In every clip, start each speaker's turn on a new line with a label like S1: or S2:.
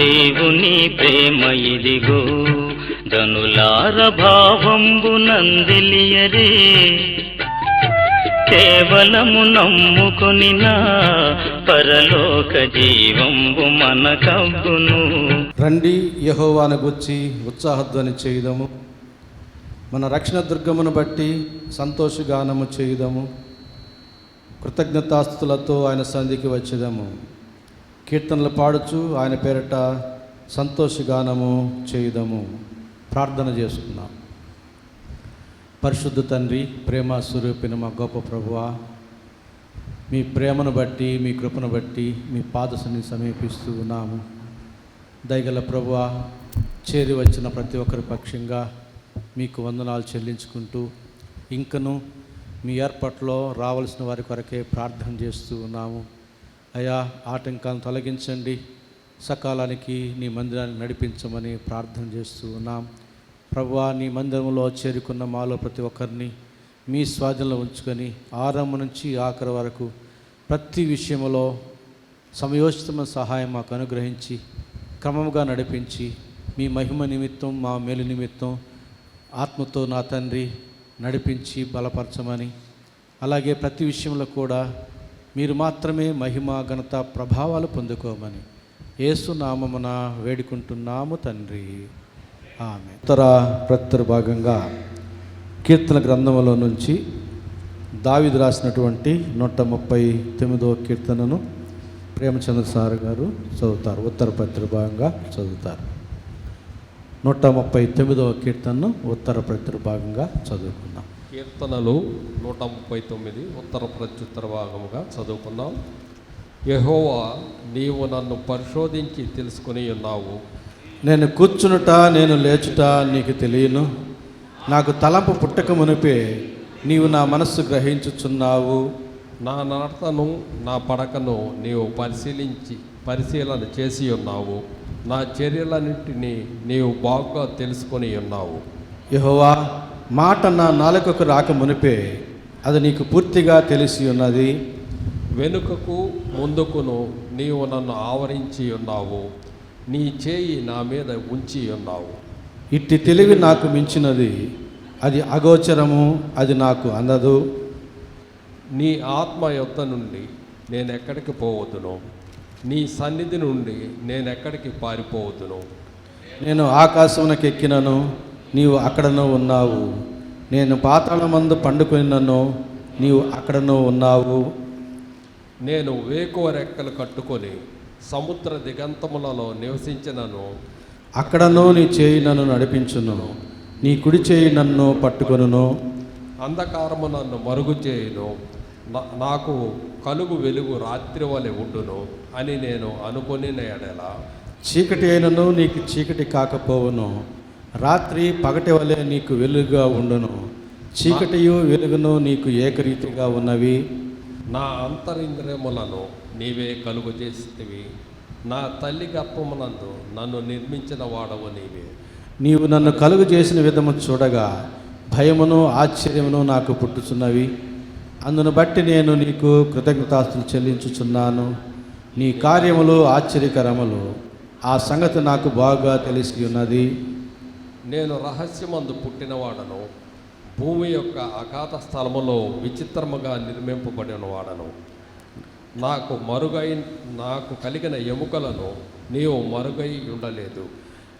S1: దేవుని ప్రేమ ఇదిగో ధనులార భావంబు నందిలియరే కేవలము నమ్ముకొని నా పరలోక జీవంబు మనకబ్బును.
S2: రండి యెహోవాను గూర్చి ఉత్సాహధ్వని చేయుదము, మన రక్షణ దుర్గమును బట్టి సంతోషగానము చేయుదము, కృతజ్ఞతాస్తులతో ఆయన సన్నిధికి వచ్చేదము. కీర్తనలు పాడుచు ఆయన పేరట సంతోషగానము చేయుదము. ప్రార్థన చేసుకుందాం. పరిశుద్ధ తండ్రి, ప్రేమ స్వరూపిన మా గొప్ప ప్రభువా, మీ ప్రేమను బట్టి మీ కృపను బట్టి మీ పాదశని సమీపిస్తూ ఉన్నాము. దయగల ప్రభువా, చేరి వచ్చిన ప్రతి ఒక్కరి పక్షంగా మీకు వందనాలు చెల్లించుకుంటూ ఇంకను మీ ఏర్పాట్లో రావాల్సిన వారి కొరకే ప్రార్థన చేస్తూ ఉన్నాము. అయా, ఆటంకాలను తొలగించండి, సకాలానికి నీ మందిరాన్ని నడిపించమని ప్రార్థన చేస్తూ ఉన్నాం. ప్రభువా, నీ మందిరంలో చేరుకున్న మాలో ప్రతి ఒక్కరిని మీ స్వాధీనంలో ఉంచుకొని ఆరంభం నుంచి ఆఖరి వరకు ప్రతి విషయంలో సమయోచితమైన సహాయం మాకు అనుగ్రహించి క్రమముగా నడిపించి మీ మహిమ నిమిత్తం మా మేలు నిమిత్తం ఆత్మతో నా తండ్రి నడిపించి బలపరచమని, అలాగే ప్రతి విషయంలో కూడా మీరు మాత్రమే మహిమ ఘనత ప్రభావాలు పొందుకోమని యేసు నామమున వేడుకుంటున్నాము తండ్రి, ఆమేన్. ప్రత్యుత్తర భాగంగా కీర్తన గ్రంథములో నుంచి దావీదు రాసినటువంటి 139వ కీర్తనను ప్రేమచంద్ర సార్ గారు చదువుతారు. ఉత్తర ప్రత్యుత్తర భాగంగా చదువుతారు. 139వ కీర్తనను ఉత్తర ప్రత్యుత్తర భాగంగా చదువుకుందాం.
S3: కీర్తనలు 139 ఉత్తర ప్రత్యుత్తర భాగముగా చదువుకుందాం. యెహోవా, నీవు నన్ను పరిశోధించి తెలుసుకుని ఉన్నావు.
S2: నేను కూర్చునుట నేను లేచుట నీకు తెలియను, నాకు తలంపు పుట్టక మునిపే నీవు నా మనస్సు గ్రహించుచున్నావు.
S3: నా నడతను నా పడకను నీవు పరిశీలన చేసి ఉన్నావు. నా చర్యలన్నింటినీ నీవు బాగా తెలుసుకొని ఉన్నావు.
S2: యెహోవా, మాట నా నాలుకకు రాక మునిపే అది నీకు పూర్తిగా తెలిసి ఉన్నది.
S3: వెనుకకు ముందుకును నీవు నన్ను ఆవరించి ఉన్నావు. నీ చేయి నా మీద ఉంచి ఉన్నావు.
S2: ఇట్టి తెలివి నాకు మించినది, అది అగోచరము, అది నాకు అందదు.
S3: నీ ఆత్మ యొద్ద నుండి నేనెక్కడికి పోవదును, నీ సన్నిధి నుండి నేనెక్కడికి పారిపోవదును.
S2: నేను ఆకాశమునకు ఎక్కినను నీవు అక్కడనూ ఉన్నావు, నేను పాతాళమందు పండుకొనినను నీవు అక్కడనూ ఉన్నావు.
S3: నేను వేకువ రెక్కలు కట్టుకొని సముద్ర దిగంతములలో నివసించినను
S2: అక్కడనూ నీ చేయి నన్ను నడిపించును, నీ కుడి చేయి నన్ను పట్టుకొనును.
S3: అంధకారము నన్ను మరుగు చేయును, నాకు కలుగు వెలుగు రాత్రి వలె ఉండును అని నేను అనుకుని ఎడల
S2: చీకటి అయినను నీకు చీకటి కాకపోవును, రాత్రి పగటి వలె నీకు వెలుగుగా ఉండును. చీకటియు వెలుగును నీకు ఏకరీతిగా ఉన్నవి.
S3: నా అంతరింద్రియములను నీవే కలుగు చేసితివి, నా తల్లి గర్భమునందు నన్ను నిర్మించిన వాడవు నీవే.
S2: నీవు నన్ను కలుగు చేసిన విధము చూడగా భయమును ఆశ్చర్యమును నాకు పుట్టుచున్నవి. అందును బట్టి నేను నీకు కృతజ్ఞతాస్తులు చెల్లించుచున్నాను. నీ కార్యములు ఆశ్చర్యకరములు, ఆ సంగతి నాకు బాగా తెలిసి ఉన్నది.
S3: నేను రహస్యమందు పుట్టినవాడను, భూమి యొక్క అగాధ స్థలములో విచిత్రముగా నిర్మింపబడిన వాడను. నాకు కలిగిన ఎముకలను నీవు మరుగై ఉండలేదు.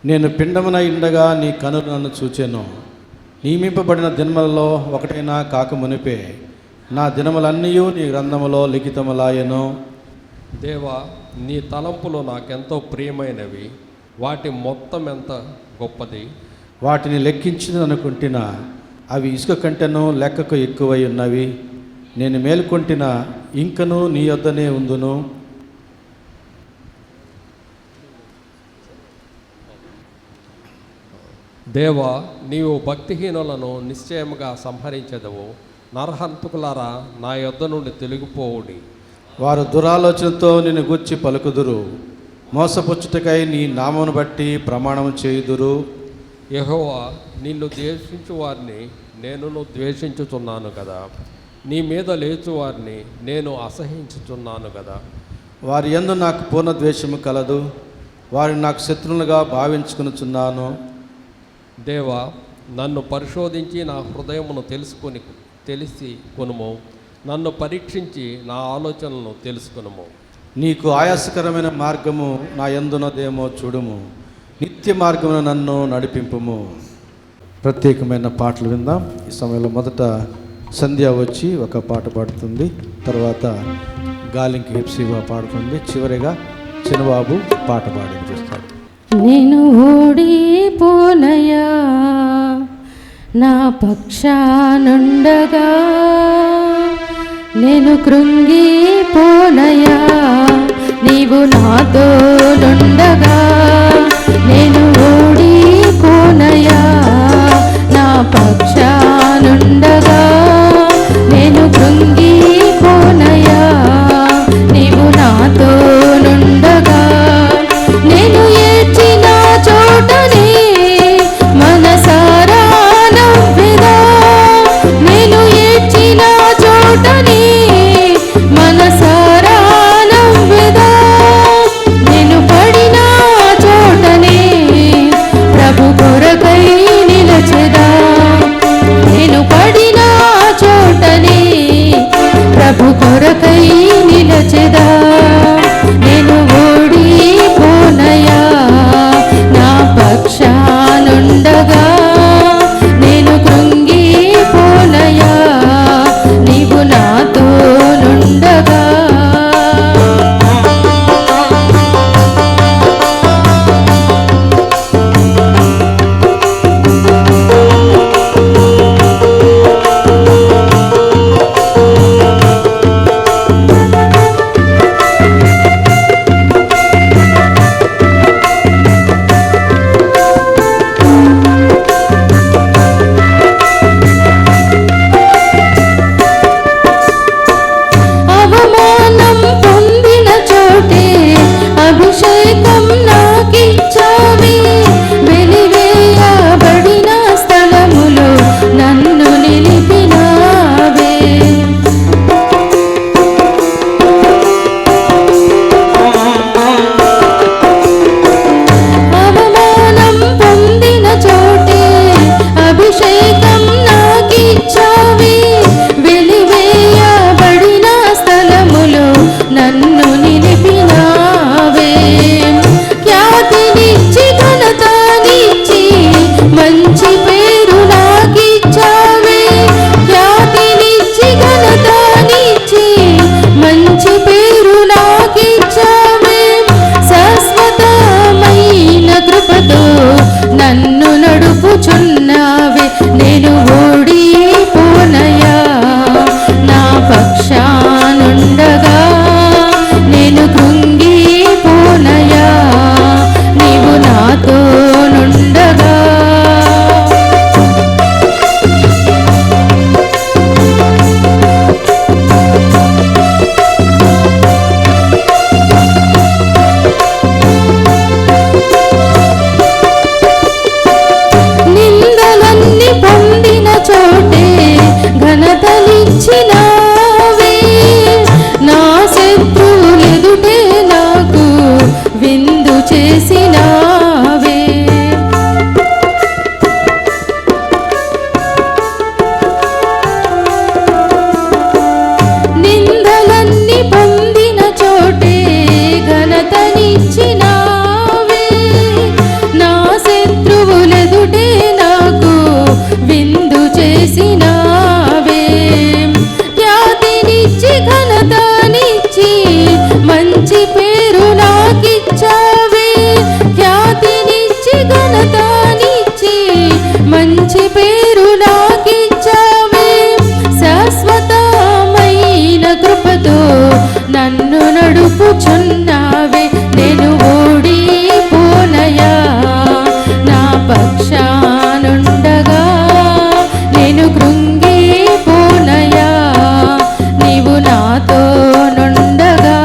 S2: నేను పిండమున ఉండగా నీ కనులు నన్ను చూచెను. నియమింపబడిన దినములలో ఒకటైనా కాక మునిపే నా దినములన్నీ నీ గ్రంథములో లిఖితములాయెను.
S3: దేవా, నీ తలంపులు నాకెంతో ప్రియమైనవి, వాటి మొత్తం ఎంత గొప్పది.
S2: వాటిని లెక్కించిననుకుంటున్నా అవి ఇసుక కంటెను లెక్కకు ఎక్కువై ఉన్నవి. నేను మేలుకొంటిన ఇంకను నీ యొద్దనే ఉందును.
S3: దేవా, నీవు భక్తిహీనులను నిశ్చయముగా సంహరించెదవు. నరహంతకులారా, నా యొద్ద నుండి తొలగిపోవుడి.
S2: వారు దురాలోచనతో నిన్ను గూర్చి పలుకుదురు, మోసపుచ్చుటకై నీ నామమును బట్టి ప్రమాణము చేయుదురు.
S3: యెహోవా, నిన్ను ద్వేషించు వారిని నేనును ద్వేషించుచున్నాను కదా, నీ మీద లేచు వారిని నేను అసహించుచున్నాను కదా.
S2: వారి యందు నాకు పూర్ణ ద్వేషము కలదు, వారిని నాకు శత్రువులుగా భావించుకొనుచున్నాను.
S3: దేవా, నన్ను పరిశోధించి నా హృదయమును తెలిసి కొనుము. నన్ను పరీక్షించి నా ఆలోచనలను తెలుసుకొనుము.
S2: నీకు ఆయాసకరమైన మార్గము నా యందున్నదేమో చూడుము. నిత్య మార్గమున నన్ను నడిపింపుము. ప్రత్యేకమైన పాటలు విందాం. ఈ సమయంలో మొదట సంధ్య వచ్చి ఒక పాట పాడుతుంది, తర్వాత గాలింకి హెప్సిబా పాడుతుంది, చివరిగా చిన్నబాబు పాట పాడి చూస్తాడు.
S4: నేను ఓడిపోనయా నా పక్షానుండగా, నేను కృంగిపోనయా నీవు నాతో నుండగా. నేను ఓడిపోనయా నా పక్షానుండగా, నేను కృంగిపోనయా నీవు నాతో నుండగా. నేను ఏడ్చిన చోటనే మనసారా నవ్వెదా, నేను ఏడ్చిన చోటనే మనసారా నవ్వెదా. నేను పడిన చోటనే ప్రభు కొరకై నిలచెదా, నేను పడిన చోటనే ప్రభు కొరకై నిలచెదా. నేను ఓడిపోనయా నా పక్షానుండగా, నేను కృంగిపోనయా నీవు నాతో నుండగా. అవమానం పొందిన చోటే అభిషేకం నాకిచ్చావి, వెలివేయబడిన స్థలములో నన్ను నిలిపినావే. అవమానం పొందిన చోటే అభిషేకం నాకిచ్చావి, వెలివేయబడిన స్థలములో నన్ను నిలిపినావే. ఖ్యాతినిచ్చి ఘనతనిచ్చి మంచి పేరు నాకిచ్చావే, ఖ్యాతినిచ్చి ఘనతనిచ్చి మంచి పేరు నాకిచ్చావే. శాశ్వతమైన కృపతో నన్ను నడుపుచున్నావే. నేను ఓడిపోనయా నా పక్షానుండగా, నేను కృంగిపోనయా నీవు నాతో నుండగా. నిందలన్నీ పొందిన చోటే ఘనతనిచ్చినావే, నా శత్రువులెదుటే నాకు విందు చేసినావే. నిందలన్నీ పొందిన చోటే ఘనతనిచ్చినావే, నా శత్రువులెదుటే నాకు విందు చేసినావే. ఖ్యాతినిచ్చి ఘనతనిచ్చి మంచి పేరు నాకిచ్చావే, ఖ్యాతినిచ్చి ఘనతనిచ్చి మంచి పేరు నాకిచ్చావే. శాశ్వతమైన కృపతో నన్ను నడుపుచున్నావే. నేను ఓడిపోనయా నా పక్షానుండగా, నేను కృంగిపోనయా నీవు నాతో నుండగా.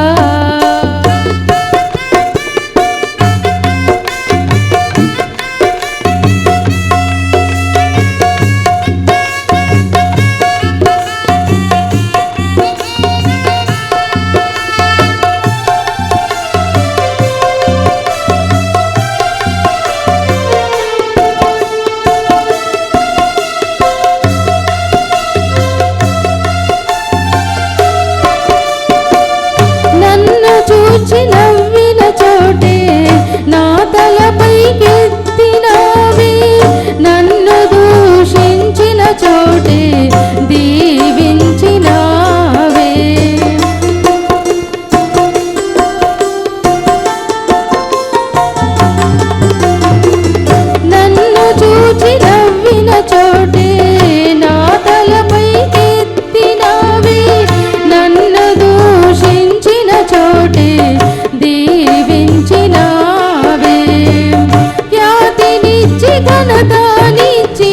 S4: ఘనతనిచ్చి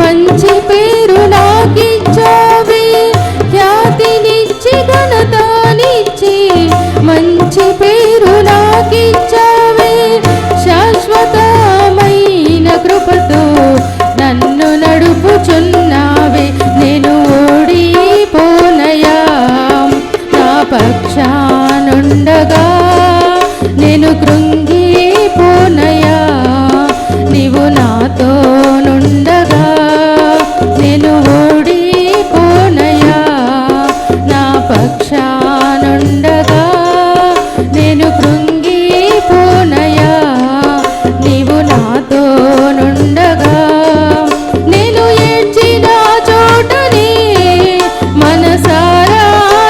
S4: మంచి పేరు నాకిచ్చావే ఖ్యాతినిచ్చి ఘనతనిచ్చి మంచి పేరు నాకిచ్చావే శాశ్వతమైన కృపతో నన్ను నడుపుచున్నావే నేను ఓడిపోనయా నా పక్షానుండగా నేను కృంగిపోనయా నీవు నాతో నుండగా నేను ఓడిపోనయా నా పక్షానుండగా నేను కృంగిపోనయా నీవు నాతో నుండగా నేను ఏడ్చిన చోటనే మనసారా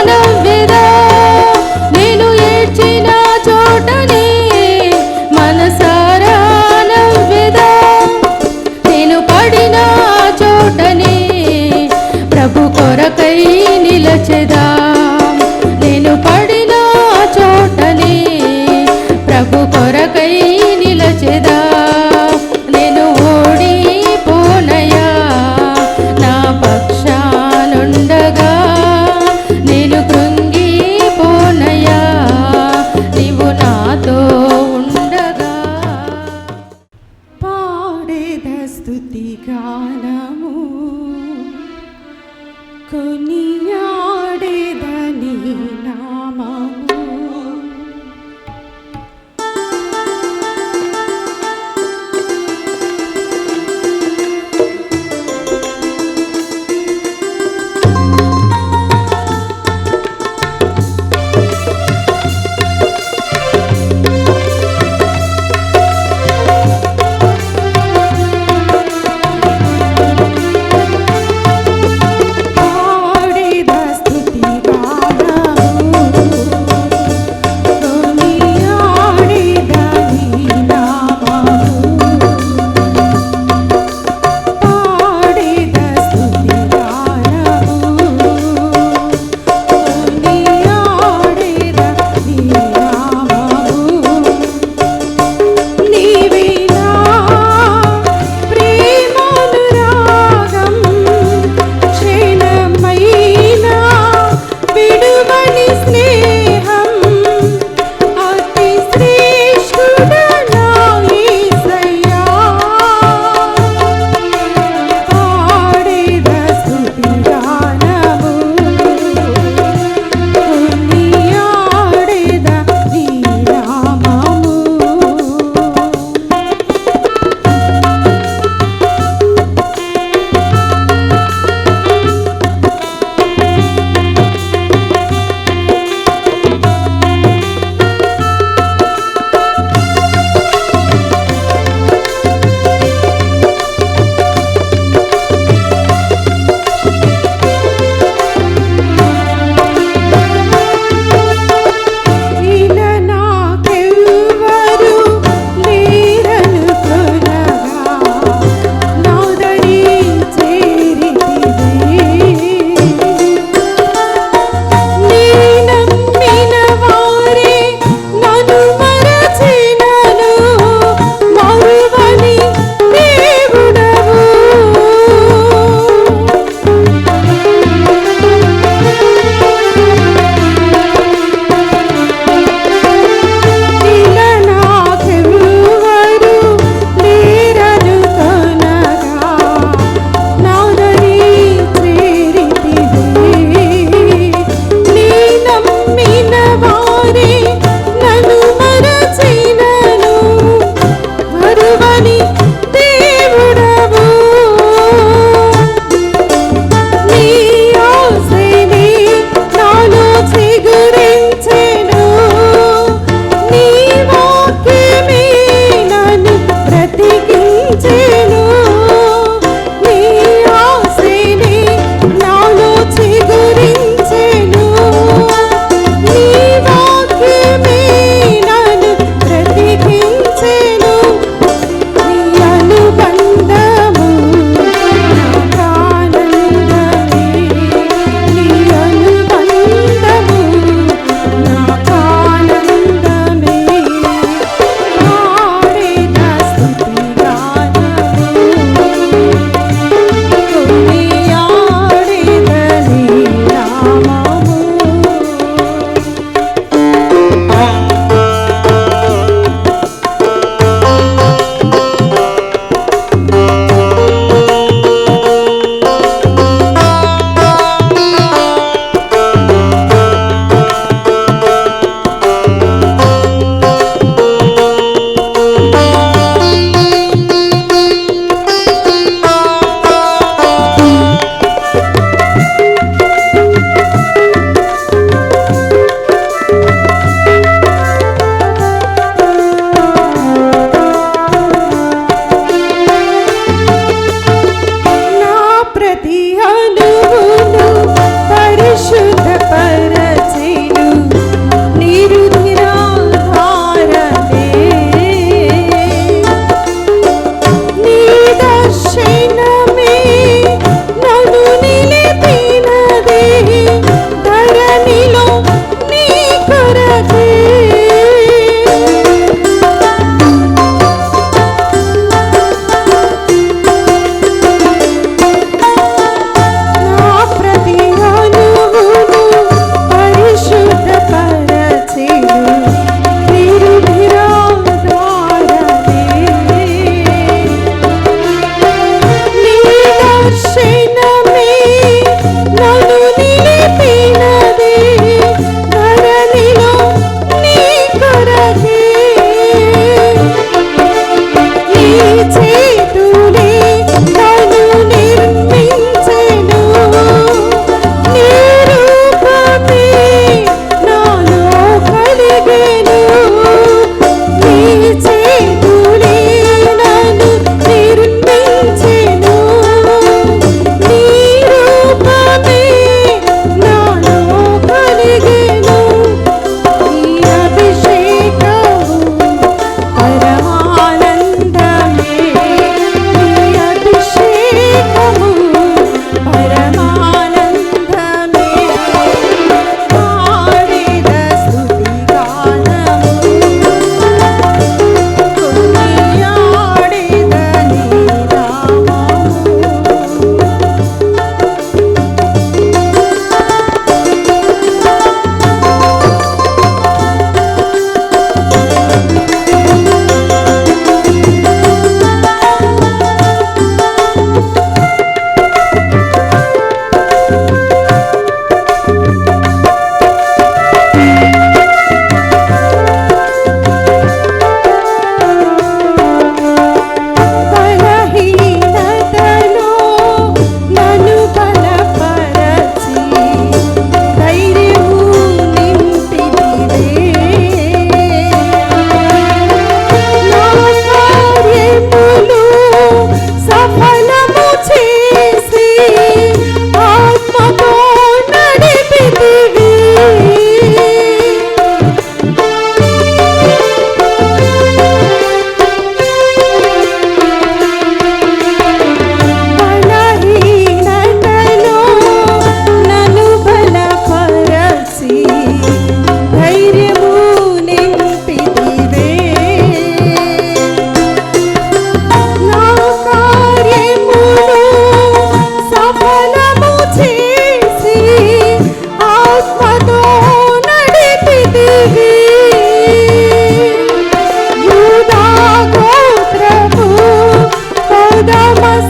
S4: నవ్వెదా నేను ఏడ్చిన చోటనే మనసారా నవ్వెదా నేను పడిన చోటనే ప్రభు కొరకై నిలచెదా నేను పడిన చోటనే ప్రభు కొరకై నిలచెదా నేను ఓడిపోనయా నా పక్షానుండగా నేను కృంగిపోనయా నీవు నాతో ఉండగా పాడేద స్తుతి గానము కొనియాడేదని నామము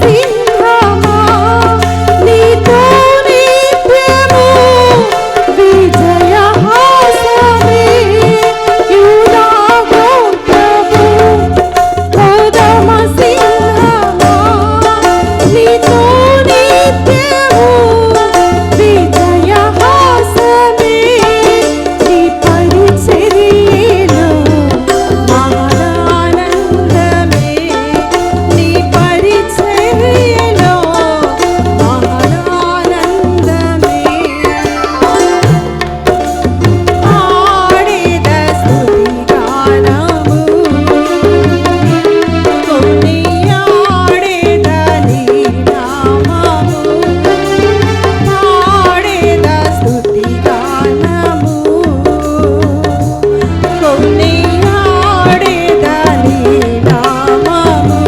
S4: సింహమా నీతో నిత్యము విజయహాసమే యూదా గోత్రము కోదమ సింహమా నీతో నిత్యము విజయహాసమే నీ పరిచర్యలో మహదానందమే నీ పరిచర్యలో మహదానందమే ఆడేద స్తుతిగానము కొనియాడేద నీ నామము ఆడేద స్తుతిగానము కొనియాడేద నీ నామము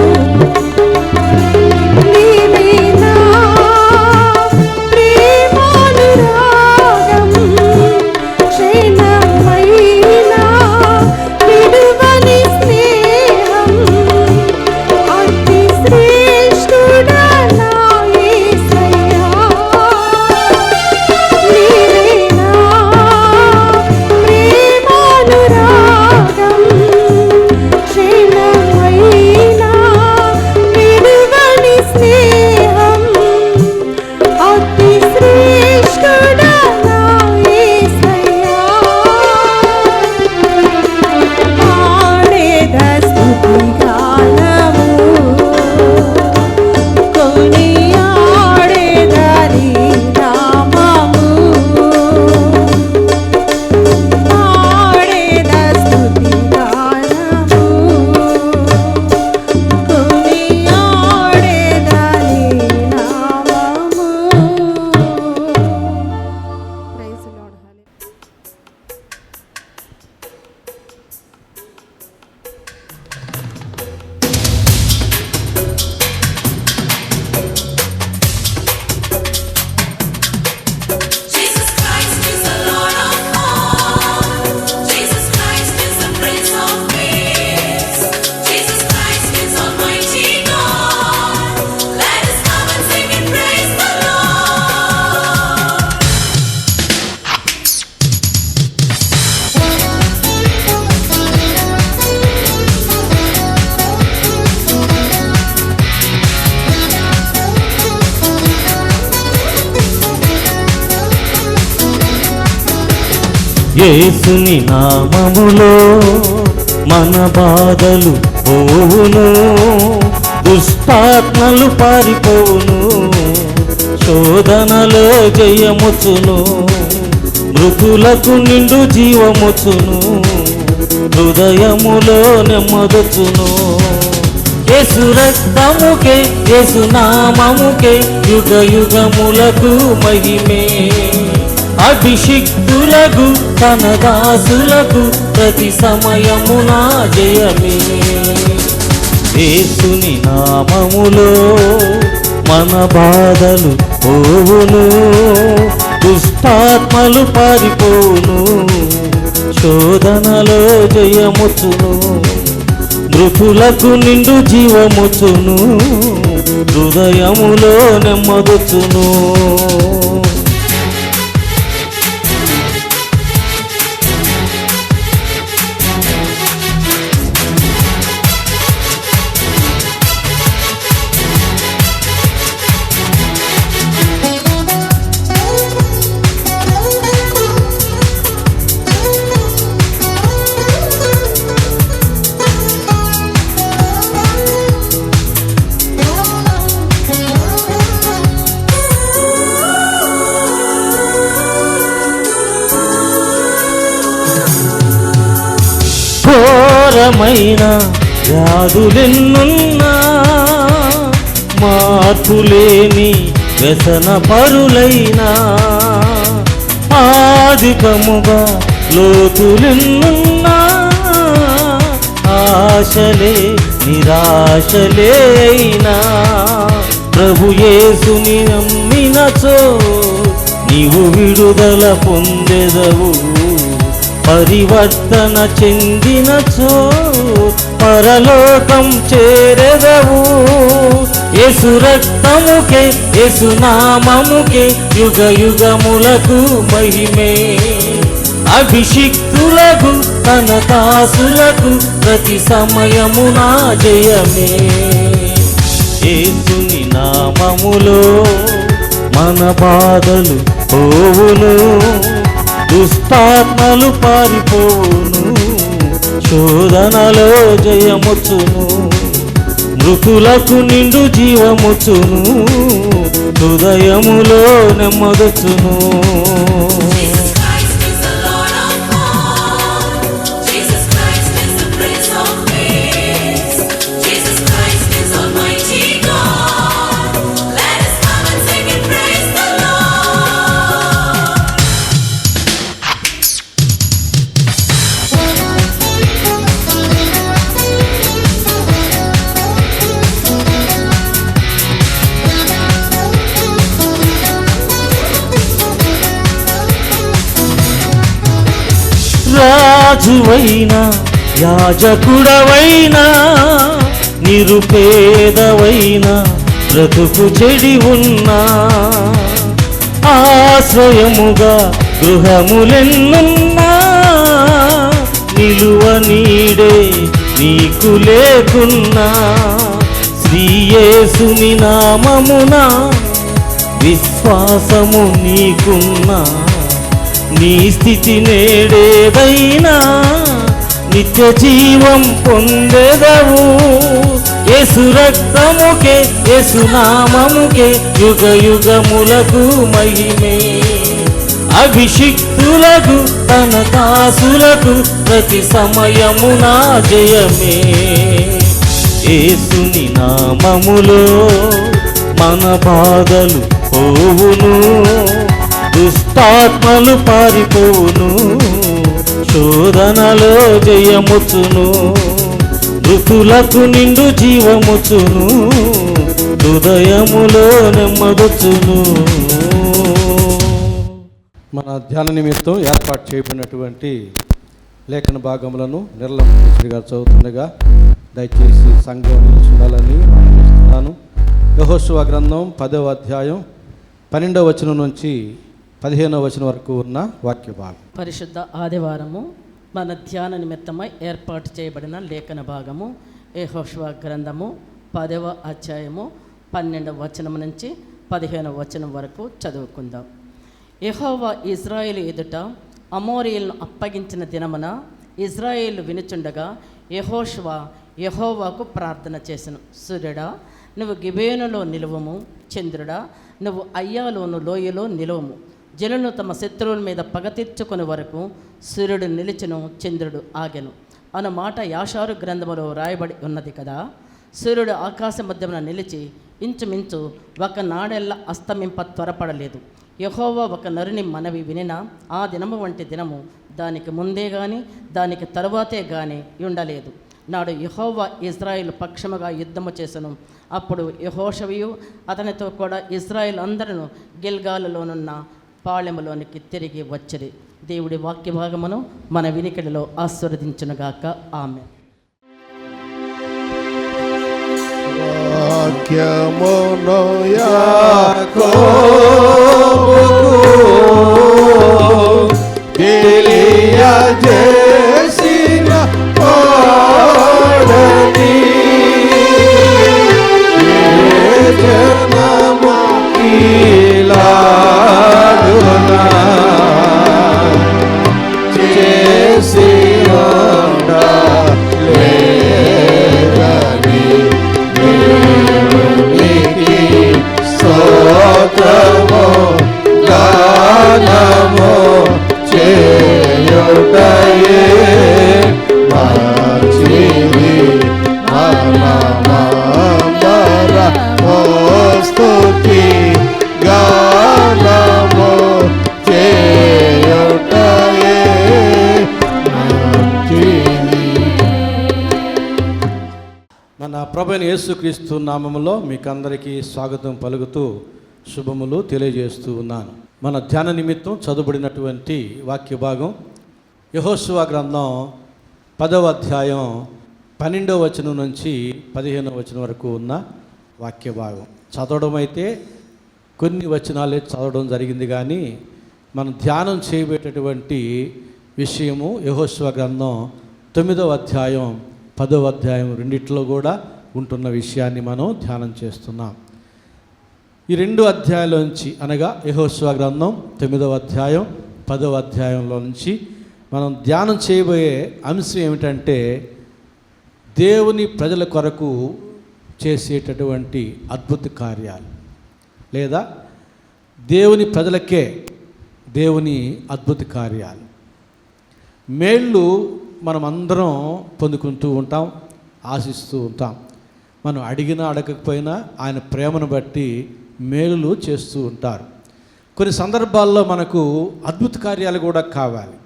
S4: నీవే నా ప్రేమానురాగం క్షణమైనా విడువని స్నేహం అతి శ్రేష్ఠుడా నా యేసయ్యా నీవే నా ప్రేమానురాగం క్షణమైనా విడువని స్నేహం అతి శ్రేష్ఠుడా నా యేసయ్యా ఆడేద స్తుతిగానము కొనియాడేద నీ నామము ఆడేద స్తుతిగానము కొనియాడేద నీ నామము. Praise Lord.
S5: Jesus Christ is the Lord of all. Jesus Christ is the Prince of Peace. Jesus Christ is Almighty God. Let us come and sing and praise the Lord.
S1: యేసుని నామములో మన బాధలు పోవును, దుష్టాత్మలు పారిపోవును, శోధనలో జయముచును, మృతులకు నిండు జీవముచును, హృదయములో నెమ్మదొచ్చును. యేసు రక్తముకే యేసు నామముకే యుగ యుగములకు మహిమే. అభిషిక్తులకు తన దాసులకు ప్రతి సమయమున జయమే. యేసుని నామములో మన బాధలు పోవును, దుష్టాత్మలు పారిపోవును, శోధనలో జయముచును, మృతులకు నిండు జీవముచును, హృదయములో నెమ్మదొచ్చును. ఘోరమైన వ్యాధులెన్నున్నా మార్పులేని వ్యసన పరులైనా, అధికముగా లోతులెన్నున్నా ఆశలే నిరాశలే అయినా, ప్రభు యేసుని నమ్మినచో నీవు విడుదల పొందెదవు. పరివర్తన చెందినచో పరలోకం చేరెదవు. యేసు రక్తముకే యేసు నామముకే యుగ యుగములకు మహిమే. అభిషిక్తులకు తన దాసులకు ప్రతి సమయమున జయమే. యేసుని నామములో మన బాధలు పోవును, దుష్టాత్మలు పారిపోవును, శోధనలో జయముచ్చును, మృతులకు నిండు జీవముచ్చును, హృదయములో నెమ్మదొచ్చును.
S5: Jesus Christ is the Lord of all. Jesus Christ is the Prince of Peace. Jesus Christ is Almighty God. Let us come and sing and praise the Lord.
S1: రాజువైనా యాజకుడవైనా నిరుపేదవైనా బ్రతుకు చెడి ఉన్నా ఆశ్రయముగా గృహములెన్నున్నా నిలువ నీడే నీకు లేకున్నా శ్రీయేసుని నామమున విశ్వాసము నీకున్నా నీ స్థితి నేడేదైనా నిత్య జీవం పొందెదవు. యేసు రక్తముకే యేసు నామముకే యుగ యుగములకు మహిమే. అభిషిక్తులకు తన దాసులకు ప్రతి సమయమున జయమే. యేసుని నామములో మన బాధలు పోవును, దుష్టాత్మలు పారిపోవును, శోధనలో జయముచ్చును, మృతులకు నిండు జీవముచ్చును, హృదయములో నెమ్మదొచ్చును.
S2: మన ధ్యాన నిమిత్తం ఏర్పాటు చేయబడినటువంటి లేఖన భాగములను నిర్లక్ష్య గారు చదువుతుండగా దయచేసి సంఘం నిలుచుండాలని ఆశిస్తున్నాను. యెహోషువ గ్రంథం 10వ అధ్యాయం 12వ వచనం నుంచి 15వ వచనం వరకు ఉన్న వాక్య భాగం.
S6: పరిశుద్ధ ఆదివారము మన ధ్యాన నిమిత్తమై ఏర్పాటు చేయబడిన లేఖన భాగము యెహోషువ గ్రంథము 10వ అధ్యాయము 12వ వచనం నుంచి 15వ వచనం వరకు చదువుకుందాం. యెహోవా ఇజ్రాయేలు ఎదుట అమోరీయులను అప్పగించిన దినమున ఇజ్రాయేలు వినుచుండగా యెహోషువ యెహోవాకు ప్రార్థన చేసెను. సూర్యుడా నువ్వు గిబేనులో నిలువము, చంద్రుడా నువ్వు అయ్యాలోను లోయలో నిలువము. జనులు తమ శత్రువుల మీద పగ తీర్చుకునే వరకు సూర్యుడు నిలిచెను, చంద్రుడు ఆగెను అన్న మాట యాషారు గ్రంథములో రాయబడి ఉన్నది కదా. సూర్యుడు ఆకాశ మధ్యమున నిలిచి ఇంచుమించు ఒక నాడెల్లా అస్తమింప త్వరపడలేదు. యెహోవా ఒక నరుని మనవి వినిన ఆ దినము వంటి దినము దానికి ముందే కానీ దానికి తరువాతే కానీ ఉండలేదు. నాడు యెహోవా ఇజ్రాయిల్ పక్షముగా యుద్ధము చేసెను. అప్పుడు యెహోషువయు అతనితో కూడా ఇజ్రాయిల్ అందరూ గిల్గాలులోనున్న పాళెములోనికి తిరిగి వచ్చిరి. దేవుడి వాక్య భాగమును మన వినికిడిలో ఆశీర్వదించునుగాక. ఆమేన్.
S7: వాక్యమును యాకోబుకు తెలియజేసిన వాడని ఏ జనము కీలాగునా చేసి ఉండలేదని దేవునికి స్తోత్రము గానము చేయుటయే మంచిది. మనమందర ఓ స్తుతి గానము చేయుటయే మంచిది.
S2: మన ప్రభువైన యేసుక్రీస్తు నామములో మీకు అందరికీ స్వాగతం పలుకుతూ శుభములు తెలియజేస్తూ ఉన్నాను. మన ధ్యాన నిమిత్తం చదువుబడినటువంటి వాక్య భాగం యెహోషువ గ్రంథం 10వ అధ్యాయం 12వ వచనం నుంచి 15వ వచనం వరకు ఉన్న వాక్య భాగం చదవడం అయితే కొన్ని వచనాలే చదవడం జరిగింది, కానీ మనం ధ్యానం చేయబెట్టేటువంటి విషయము యెహోషువ గ్రంథం 9వ అధ్యాయం 10వ అధ్యాయం రెండిట్లో కూడా ఉంటున్న విషయాన్ని మనం ధ్యానం చేస్తున్నాం. ఈ 2 అధ్యాయాల్లోంచి అనగా యెహోషువ గ్రంథం 9వ అధ్యాయం 10వ అధ్యాయంలో నుంచి మనం ధ్యానం చేయబోయే అంశం ఏమిటంటే దేవుని ప్రజల కొరకు చేసేటటువంటి అద్భుత కార్యాలు, లేదా దేవుని ప్రజలకే దేవుని అద్భుత కార్యాలు. మేళ్ళు మనం అందరం పొందుకుంటూ ఉంటాం, ఆశిస్తూ ఉంటాం. మనం అడిగినా అడగకపోయినా ఆయన ప్రేమను బట్టి మేలులు చేస్తూ ఉంటారు. కొన్ని సందర్భాల్లో మనకు అద్భుత కార్యాలు కూడా కావాలి,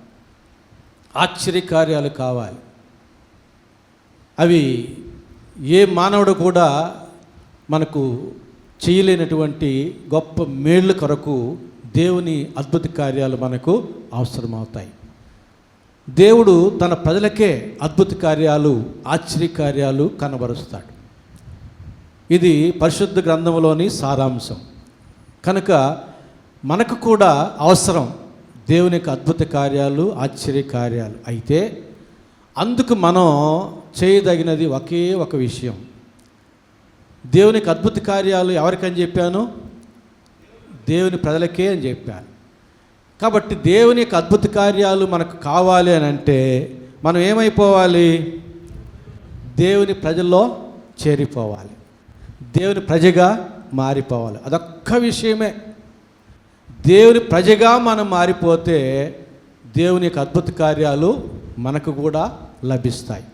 S2: ఆశ్చర్య కార్యాలు కావాలి. అవి ఏ మానవుడు కూడా మనకు చేయలేనటువంటి గొప్ప మేళ్ళ కొరకు దేవుని అద్భుత కార్యాలు మనకు అవసరమవుతాయి. దేవుడు తన ప్రజలకే అద్భుత కార్యాలు, ఆశ్చర్య కార్యాలు కనబరుస్తాడు. ఇది పరిశుద్ధ గ్రంథంలోని సారాంశం. కనుక మనకు కూడా అవసరం దేవుని యొక్క అద్భుత కార్యాలు, ఆశ్చర్య కార్యాలు. అయితే అందుకు మనం చేయదగినది ఒకే ఒక విషయం. దేవునికి అద్భుత కార్యాలు ఎవరికని చెప్పాను? దేవుని ప్రజలకే అని చెప్పాను. కాబట్టి దేవుని యొక్క అద్భుత కార్యాలు మనకు కావాలి అని అంటే మనం ఏమైపోవాలి? దేవుని ప్రజల్లో చేరిపోవాలి, దేవుని ప్రజగా మారిపోవాలి. అదొక్క విషయమే. దేవుని ప్రజగా మనం మారిపోతే దేవుని యొక్క అద్భుత కార్యాలు మనకు కూడా లభిస్తాయి.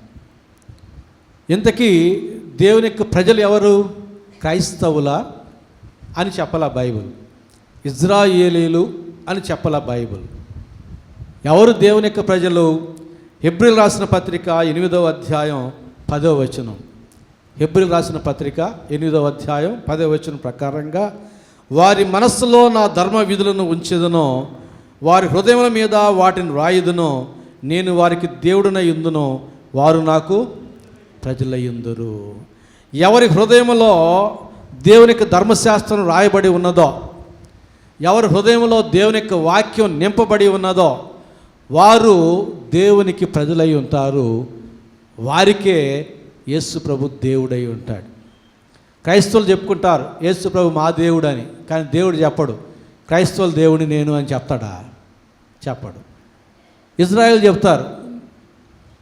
S2: ఇంతకీ దేవుని యొక్క ప్రజలు ఎవరు? క్రైస్తవుల అని చెప్పాల బైబిల్, ఇజ్రాయేలీలు అని చెప్పాల బైబిల్. ఎవరు దేవుని యొక్క ప్రజలు? హెబ్రీలు రాసిన పత్రిక 8వ అధ్యాయం 10వ వచనం. హెబ్రీలు రాసిన పత్రిక 8వ అధ్యాయం 10వ వచనం ప్రకారంగా, వారి మనస్సులో నా ధర్మ విధులను ఉంచెదనో, వారి హృదయముల మీద వాటిని రాయుదునో, నేను వారికి దేవుడినై యుందునో, వారు నాకు ప్రజలయ్యుందురు. ఎవరి హృదయంలో దేవుని యొక్క ధర్మశాస్త్రం రాయబడి ఉన్నదో, ఎవరి హృదయంలో దేవుని యొక్క వాక్యం నింపబడి ఉన్నదో వారు దేవునికి ప్రజలై ఉంటారు. వారికే యేసు ప్రభు దేవుడై ఉంటాడు. క్రైస్తవులు చెప్పుకుంటారు యేసు ప్రభు మా దేవుడు అని, కానీ దేవుడు చెప్పడు క్రైస్తవుల దేవుని నేను అని చెప్తాడా? చెప్పడు. ఇజ్రాయేల్ చెప్తారు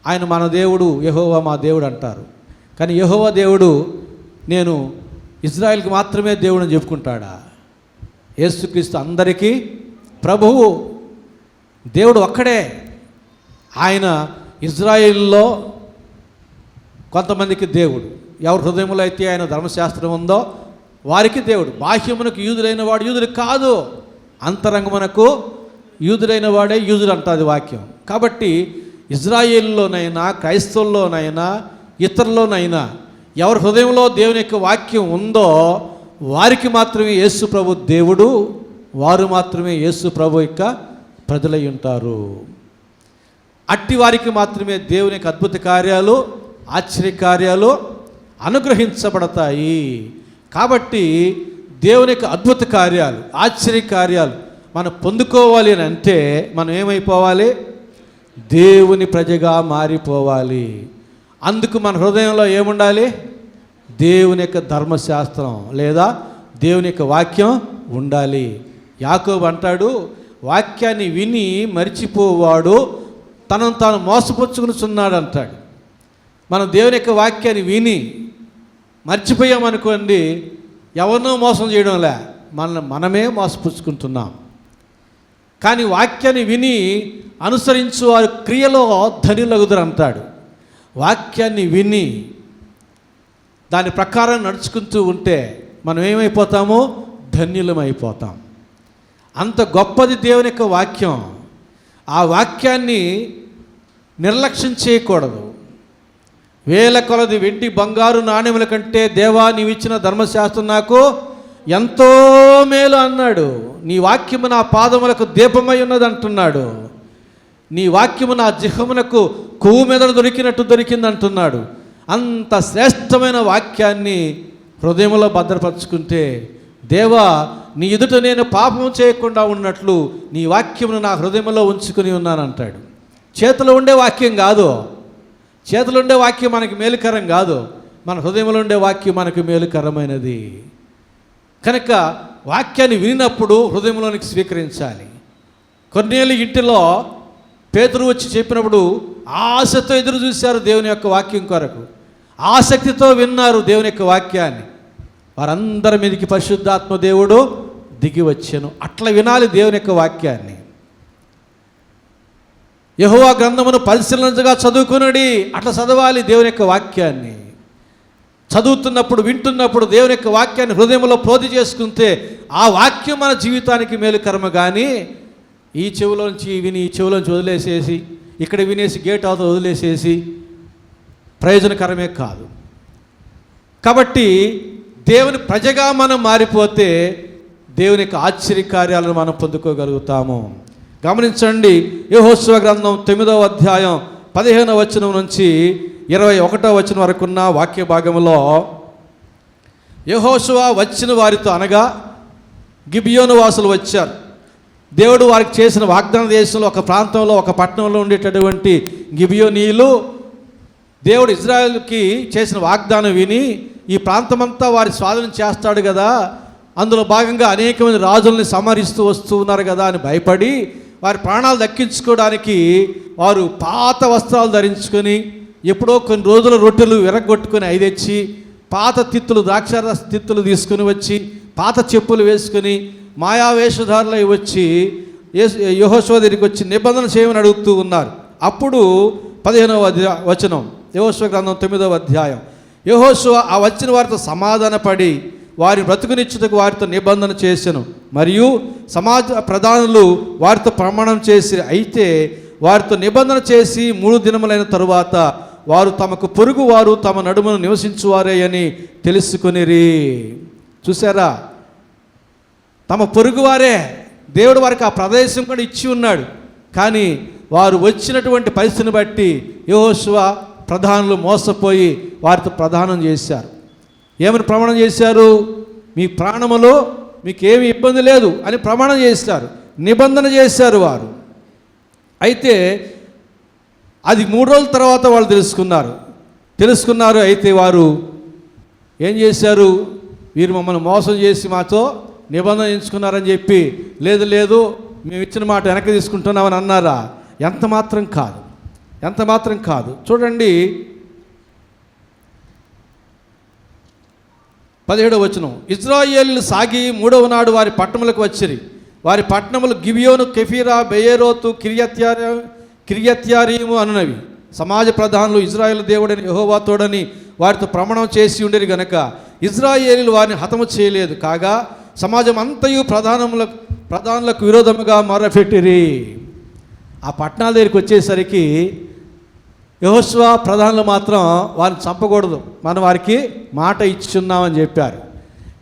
S2: ఆయన మన దేవుడు, యెహోవా మా దేవుడు అంటారు. కానీ యెహోవా దేవుడు నేను ఇజ్రాయేల్కి మాత్రమే దేవుడు అని చెప్పుకుంటాడా? యేసుక్రీస్తు అందరికీ ప్రభువు, దేవుడు ఒక్కడే. ఆయన ఇజ్రాయేల్లో కొంతమందికి దేవుడు. ఎవరి హృదయంలో అయితే ఆయన ధర్మశాస్త్రం ఉందో వారికి దేవుడు. బాహ్యమునకు యూదుడైన వాడు యూదుడు కాదు, అంతరంగమునకు యూదుడైన వాడే యూదుడు అంటుంది వాక్యం. కాబట్టి ఇజ్రాయేల్లోనైనా క్రైస్తవుల్లోనైనా ఇతరుల్లోనైనా ఎవరి హృదయంలో దేవుని యొక్క వాక్యం ఉందో వారికి మాత్రమే యేసు ప్రభు దేవుడు, వారు మాత్రమే యేసు ప్రభు యొక్క ప్రజలై ఉంటారు. అట్టి వారికి మాత్రమే దేవుని యొక్క అద్భుత కార్యాలు, ఆశ్చర్య కార్యాలు అనుగ్రహించబడతాయి. కాబట్టి దేవుని యొక్క అద్భుత కార్యాలు, ఆశ్చర్య కార్యాలు మనం పొందుకోవాలి అని అంటే మనం ఏమైపోవాలి? దేవుని ప్రజగా మారిపోవాలి. అందుకు మన హృదయంలో ఏముండాలి? దేవుని యొక్క ధర్మశాస్త్రం లేదా దేవుని యొక్క వాక్యం ఉండాలి. యాకోబు అంటాడు, వాక్యాన్ని విని మరిచిపోవాడు తనను తాను మోసపుచ్చుకునిచున్నాడు అంటాడు. మనం దేవుని యొక్క వాక్యాన్ని విని మర్చిపోయామనుకోండి, ఎవరినో మోసం చేయడంలే, మనమే మోసపుచ్చుకుంటున్నాం. కానీ వాక్యాన్ని విని అనుసరించు వారి క్రియలో ధనులగుదురు అంటాడు. వాక్యాన్ని విని దాని ప్రకారం నడుచుకుంటూ ఉంటే మనం ఏమైపోతామో? ధన్యులమైపోతాం. అంత గొప్పది దేవుని యొక్క వాక్యం. ఆ వాక్యాన్ని నిర్లక్ష్యం చేయకూడదు. వేల కొలది వెండి బంగారు నాణ్యముల కంటే దేవా నీవిచ్చిన ధర్మశాస్త్రం నాకు ఎంతో మేలు అన్నాడు. నీ వాక్యము నా పాదములకు దీపమై ఉన్నది అంటున్నాడు. నీ వాక్యము నా జిహ్వమునకు కొవ్వు మెదడు దొరికినట్టు దొరికింది అంటున్నాడు. అంత శ్రేష్టమైన వాక్యాన్ని హృదయంలో భద్రపరుచుకుంటే, దేవా నీ ఎదుట నేను పాపం చేయకుండా ఉన్నట్లు నీ వాక్యమును నా హృదయంలో ఉంచుకుని ఉన్నానంటాడు. చేతిలో ఉండే వాక్యం కాదు, చేతిలో ఉండే వాక్యం మనకి మేలుకరం కాదు, మన హృదయంలో ఉండే వాక్యం మనకు మేలుకరమైనది. కనుక వాక్యాన్ని వినినప్పుడు హృదయంలోనికి స్వీకరించాలి. కొన్నేళ్ళు ఇంటిలో పేతురు వచ్చి చెప్పినప్పుడు ఆశతో ఎదురు చూశారు దేవుని యొక్క వాక్యం కొరకు, ఆసక్తితో విన్నారు దేవుని యొక్క వాక్యాన్ని. వారందరి మీదకి పరిశుద్ధాత్మ దేవుడు దిగి వచ్చాను. అట్లా వినాలి దేవుని యొక్క వాక్యాన్ని. యెహోవా గ్రంథమును పరిశీలనగా చదువుకునడి, అట్లా చదవాలి దేవుని యొక్క వాక్యాన్ని. చదువుతున్నప్పుడు, వింటున్నప్పుడు దేవుని యొక్క వాక్యాన్ని హృదయంలో ప్రోధి చేసుకుంటే ఆ వాక్యం మన జీవితానికి మేలుకరమ. కానీ ఈ చెవులోంచి విని ఈ చెవులోంచి వదిలేసేసి, ఇక్కడ వినేసి గేట్ అవుతా వదిలేసేసి ప్రయోజనకరమే కాదు. కాబట్టి దేవుని ప్రజగా మనం మారిపోతే దేవుని యొక్క ఆశ్చర్యకార్యాలను మనం పొందుకోగలుగుతాము. గమనించండి, యెహోషువ గ్రంథం 9వ అధ్యాయం 15వ వచనం నుంచి 21వ వచనం వరకు ఉన్న వాక్య భాగంలో, యెహోషువ వచ్చిన వారితో, అనగా గిబియోను వాసులు వచ్చారు. దేవుడు వారికి చేసిన వాగ్దాన దేశంలో ఒక ప్రాంతంలో, ఒక పట్టణంలో ఉండేటటువంటి గిబియోనీయులు దేవుడు ఇజ్రాయెల్కి చేసిన వాగ్దానం విని, ఈ ప్రాంతమంతా వారి స్వాధీనం చేస్తాడు కదా, అందులో భాగంగా అనేక మంది రాజుల్ని సంహరిస్తూ వస్తూ ఉన్నారు కదా అని భయపడి వారి ప్రాణాలు దక్కించుకోవడానికి వారు పాత వస్త్రాలు ధరించుకొని, ఎప్పుడో కొన్ని రోజుల రొట్టెలు విరగొట్టుకొని ఐదెచ్చి, పాత తిత్తులు, ద్రాక్షారస తిత్తులు తీసుకుని వచ్చి, పాత చెప్పులు వేసుకొని మాయావేషధారులై వచ్చి యెహోషువ దగ్గరికి వచ్చి నిబంధన చేయమని అడుగుతూ ఉన్నారు. అప్పుడు 15వ వచనం, యెహోషువ గ్రంథం 9వ అధ్యాయం, యెహోషువ ఆ వచ్చిన వారితో సమాధానపడి వారి బ్రతుకునిచ్చుటకు వారితో నిబంధన చేసెను, మరియు సమాజ ప్రధానులు వారితో ప్రమాణం చేసి, అయితే వారితో నిబంధన చేసి 3 దినములైన తరువాత వారు తమకు పొరుగు వారు తమ నడుమను నివసించువారే అని తెలుసుకొనిరి. చూసారా, తమ పొరుగువారే. దేవుడు వారికి ఆ ప్రదేశం కూడా ఇచ్చి ఉన్నాడు. కానీ వారు వచ్చినటువంటి పరిస్థితిని బట్టి యెహోషువ ప్రధానులు మోసపోయి వారితో ప్రదానం చేశారు. ఏమని ప్రమాణం చేశారు? మీ ప్రాణములో మీకేమి ఇబ్బంది లేదు అని ప్రమాణం చేశారు, నిబంధన చేశారు వారు. అయితే అది 3 రోజుల తర్వాత వాళ్ళు తెలుసుకున్నారు. అయితే వారు ఏం చేశారు? వీరు మమ్మల్ని మోసం చేసి మాతో నిబంధన ఎంచుకున్నారని చెప్పి, లేదు లేదు మేము ఇచ్చిన మాట వెనక్కి తీసుకుంటున్నామని అన్నారా? ఎంత మాత్రం కాదు. చూడండి 17వ వచనం, ఇశ్రాయేలీయులు సాగి 3వ నాడు వారి పట్టణములకు వచ్చిరి. వారి పట్టణములు గిబియోను, కెఫీరా, బెయేరోతు, కిర్యత్యారీము అనునవి. సమాజ ప్రధానులు ఇజ్రాయేలు దేవుడని యెహోవా తోడని వారితో ప్రమాణం చేసి ఉండేది గనక ఇజ్రాయేలీయులు వారిని హతము చేయలేదు. కాగా సమాజం అంతయు ప్రధానులకు విరోధముగా మొరపెట్టిరి. ఆ పట్టణాల దగ్గరికి వచ్చేసరికి యెహోషువ ప్రధానులు మాత్రం వారిని చంపకూడదు, మనం వారికి మాట ఇచ్చున్నామని చెప్పారు.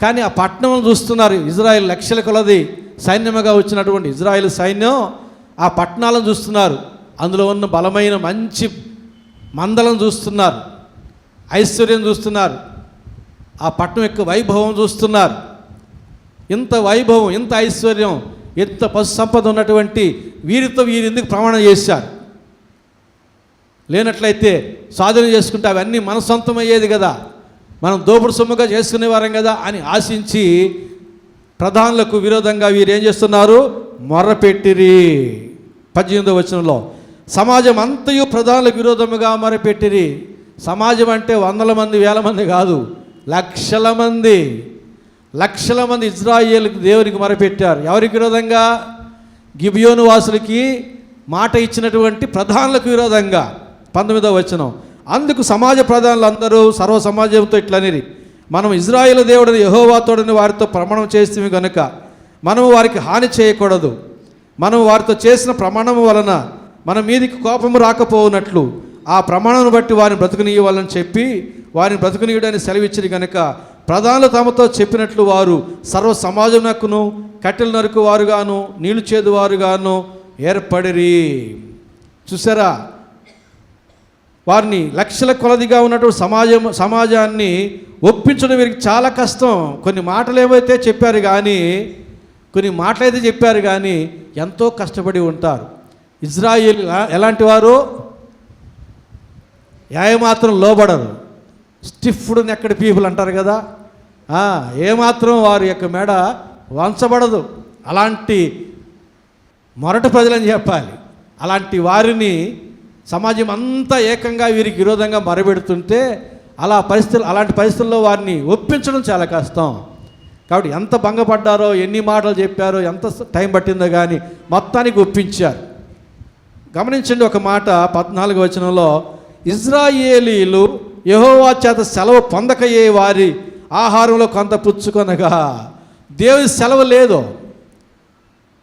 S2: కానీ ఆ పట్టణం చూస్తున్నారు, ఇజ్రాయెల్ లక్షల కొలది సైన్యముగా వచ్చినటువంటి ఇజ్రాయెల్ సైన్యం ఆ పట్టణాలను చూస్తున్నారు. అందులో ఉన్న బలమైన మంచి మందలను చూస్తున్నారు, ఐశ్వర్యం చూస్తున్నారు, ఆ పట్టణం యొక్క వైభవం చూస్తున్నారు. ఇంత వైభవం, ఇంత ఐశ్వర్యం, ఎంత పశు సంపద ఉన్నటువంటి వీరితో వీరు ఎందుకు ప్రమాణం చేశారు? లేనట్లయితే స్వాధీనం చేసుకుంటే అవన్నీ మన సొంతమయ్యేది కదా, మనం దోపుడు సొమ్ముగా చేసుకునేవారం కదా అని ఆశించి ప్రధానులకు విరోధంగా వీరు ఏం చేస్తున్నారు? మొర్రపెట్టిరి. 18వ వచనంలో, సమాజం అంతయు ప్రధానులకు విరోధముగా మొరపెట్టిరి. సమాజం అంటే 100 మంది 1000 మంది కాదు, లక్షల మంది ఇజ్రాయేలుకి దేవునికి మొరపెట్టారు. ఎవరికి విరోధంగా? గిబియోను వాసులకి మాట ఇచ్చినటువంటి ప్రధానులకు విరోధంగా. 19వ వచనం, అందుకు సమాజ ప్రధానులు అందరూ సర్వ సమాజంతో ఇట్లనిరి, మనం ఇజ్రాయేలు దేవుడిని యెహోవా తోడని వారితో ప్రమాణం చేస్తే గనుక మనము వారికి హాని చేయకూడదు. మనం వారితో చేసిన ప్రమాణము వలన మన మీదికి కోపము రాకపోవునట్లు ఆ ప్రమాణాన్ని బట్టి వారిని బ్రతుకునీయవాలని చెప్పి వారిని బ్రతుకునీయడానికి సెలవిచ్చిరి గనుక ప్రధానులు తమతో చెప్పినట్లు వారు సర్వ సమాజమునకును కట్టెలు నరుకు వారుగాను నీళ్లు చేదు వారుగాను ఏర్పడిరి. చూసారా, వారిని లక్షల కొలదిగా ఉన్నటువంటి సమాజాన్ని ఒప్పించడం వీరికి చాలా కష్టం. కొన్ని మాటలు ఏమైతే చెప్పారు కానీ ఎంతో కష్టపడి ఉంటారు. ఇజ్రాయేల్ ఎలాంటి వారు? ఏమాత్రం లోబడరు. స్టిఫ్డ్ నెక్కడ్ పీపుల్ అంటారు కదా, ఏమాత్రం వారి యొక్క మెడ వంచబడదు. అలాంటి మొరట ప్రజలని చెప్పాలి. అలాంటి వారిని సమాజం అంతా ఏకంగా వీరికి విరోధంగా మరబెడుతుంటే అలాంటి పరిస్థితుల్లో వారిని ఒప్పించడం చాలా కష్టం. కాబట్టి ఎంత భంగపడ్డారో, ఎన్ని మాటలు చెప్పారో, ఎంత టైం పట్టిందో కానీ మొత్తానికి ఒప్పించారు. గమనించండి ఒక మాట 14వ వచనంలో, ఇజ్రాయేలీలు యెహోవా చేత సెలవు పొందకయే వారి ఆహారంలో కొంత పుచ్చుకొనగా. దేవుని సెలవు లేదు.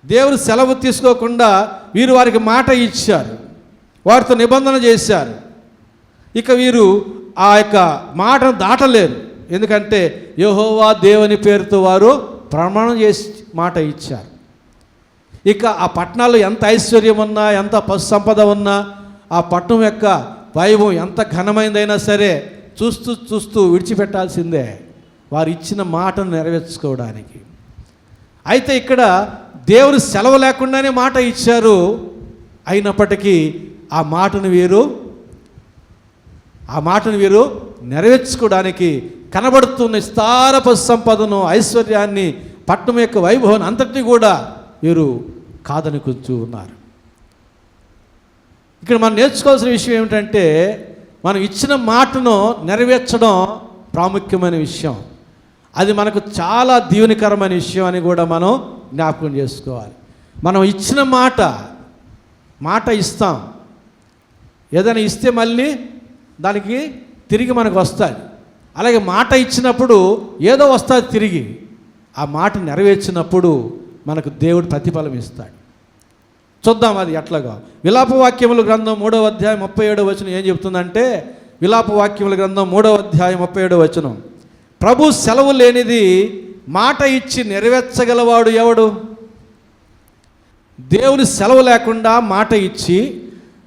S2: దేవుని సెలవు తీసుకోకుండా వీరు వారికి మాట ఇచ్చారు, వారితో నిబంధన చేశారు. ఇక వీరు ఆ యొక్క మాటను దాటలేరు. ఎందుకంటే యెహోవా దేవుని పేరుతో వారు ప్రమాణం చేసి మాట ఇచ్చారు. ఇక ఆ పట్టణాల్లో ఎంత ఐశ్వర్యం ఉన్నా, ఎంత పశు సంపద ఉన్నా, ఆ పట్టణం యొక్క వైభవం ఎంత ఘనమైందైనా సరే చూస్తూ విడిచిపెట్టాల్సిందే వారు ఇచ్చిన మాటను నెరవేర్చుకోవడానికి. అయితే ఇక్కడ దేవుడు సెలవు లేకుండానే మాట ఇచ్చారు. అయినప్పటికీ ఆ మాటను వీరు నెరవేర్చుకోవడానికి కనబడుతున్న విస్తార పశు సంపదను, ఐశ్వర్యాన్ని, పట్టణం యొక్క వైభవాన్ని అంతటినీ కూడా వీరు కాదనుకుంటూ ఉన్నారు. ఇక్కడ మనం నేర్చుకోవాల్సిన విషయం ఏమిటంటే, మనం ఇచ్చిన మాటను నెరవేర్చడం ప్రాముఖ్యమైన విషయం. అది మనకు చాలా దీవెనకరమైన విషయం అని కూడా మనం జ్ఞాపకం చేసుకోవాలి. మనం ఇచ్చిన మాట ఇస్తాం. ఏదైనా ఇస్తే మళ్ళీ దానికి తిరిగి మనకు వస్తుంది. అలాగే మాట ఇచ్చినప్పుడు ఏదో వస్తుంది తిరిగి. ఆ మాట నెరవేర్చినప్పుడు మనకు దేవుడు ప్రతిఫలం ఇస్తాడు. చూద్దాం అది ఎట్లాగా. విలాపవాక్యముల గ్రంథం 3వ అధ్యాయం 37వ వచనం ఏం చెప్తుందంటే, విలాపవాక్యముల గ్రంథం 3వ అధ్యాయం 37వ వచనం, ప్రభు సెలవు లేనిది మాట ఇచ్చి నెరవేర్చగలవాడు ఎవడు? దేవుని సెలవు లేకుండా మాట ఇచ్చి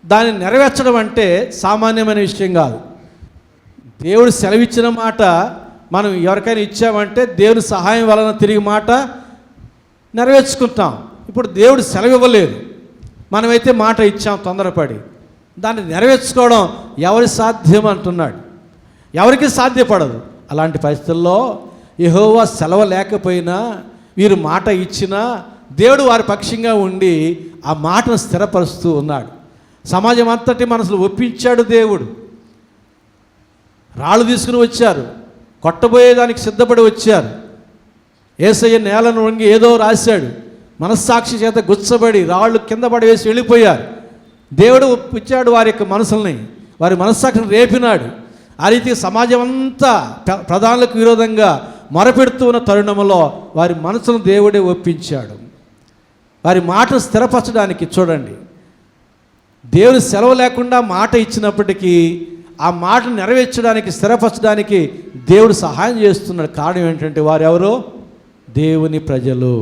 S2: దాన్ని నెరవేర్చడం అంటే సామాన్యమైన విషయం కాదు. దేవుడు సెలవిచ్చిన మాట మనం ఎవరికైనా ఇచ్చామంటే దేవుని సహాయం వలన తిరిగి మాట నెరవేర్చుకుంటాం. ఇప్పుడు దేవుడు సెలవు ఇవ్వలేదు, మనమైతే మాట ఇచ్చాం తొందరపడి. దాన్ని నెరవేర్చుకోవడం ఎవరి సాధ్యం అంటున్నాడు. ఎవరికి సాధ్యపడదు. అలాంటి పరిస్థితుల్లో యెహోవా సెలవు లేకపోయినా వీరు మాట ఇచ్చినా దేవుడు వారి పక్షంగా ఉండి ఆ మాటను స్థిరపరుస్తూ ఉన్నాడు. సమాజం అంతటి మనసులు ఒప్పించాడు దేవుడు. రాళ్ళు తీసుకుని వచ్చారు, కొట్టబోయేదానికి సిద్ధపడి వచ్చారు. యేసయ్య నేలను వంగి ఏదో రాశాడు, మనస్సాక్షి చేత గుచ్చబడి రాళ్ళు కింద పడవేసి వెళ్ళిపోయారు. దేవుడు ఒప్పించాడు వారి యొక్క మనసుల్ని, వారి మనస్సాక్షిని రేపినాడు. ఆ రీతి సమాజం అంతా ప్రధానులకు విరోధంగా మొరపెడుతూ ఉన్న తరుణంలో వారి మనసును దేవుడే ఒప్పించాడు. వారి మాటను స్థిరపరచడానికి చూడండి, దేవుని సెలవు లేకుండా మాట ఇచ్చినప్పటికీ ఆ మాటను నెరవేర్చడానికి, స్థిరపరచడానికి దేవుడు సహాయం చేస్తున్నాడు. కారణం ఏంటంటే వారెవరో దేవుని ప్రజలు.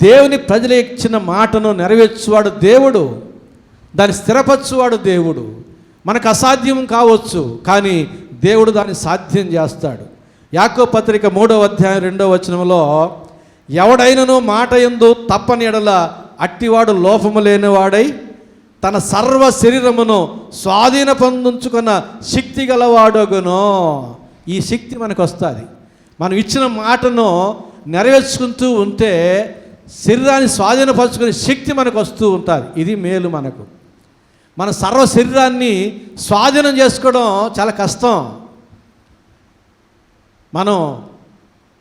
S2: దేవుని ప్రజలు ఇచ్చిన మాటను నెరవేర్చువాడు దేవుడు, దాన్ని స్థిరపరచువాడు దేవుడు. మనకు అసాధ్యం కావచ్చు, కానీ దేవుడు దాన్ని సాధ్యం చేస్తాడు. యాకోబు పత్రిక 3వ అధ్యాయం 2వ వచనంలో, ఎవడైనను మాట యందు తప్పని ఎడల అట్టివాడు లోపము లేనివాడై తన సర్వ శరీరమును స్వాధీన పొందుకున్న శక్తి గలవాడగును. ఈ శక్తి మనకు వస్తుంది. మనం ఇచ్చిన మాటను నెరవేర్చుకుంటూ ఉంటే శరీరాన్ని స్వాధీనపరచుకునే శక్తి మనకు వస్తూ ఉంటుంది. ఇది మేలు మనకు. మన సర్వ శరీరాన్ని స్వాధీనం చేసుకోవడం చాలా కష్టం. మనం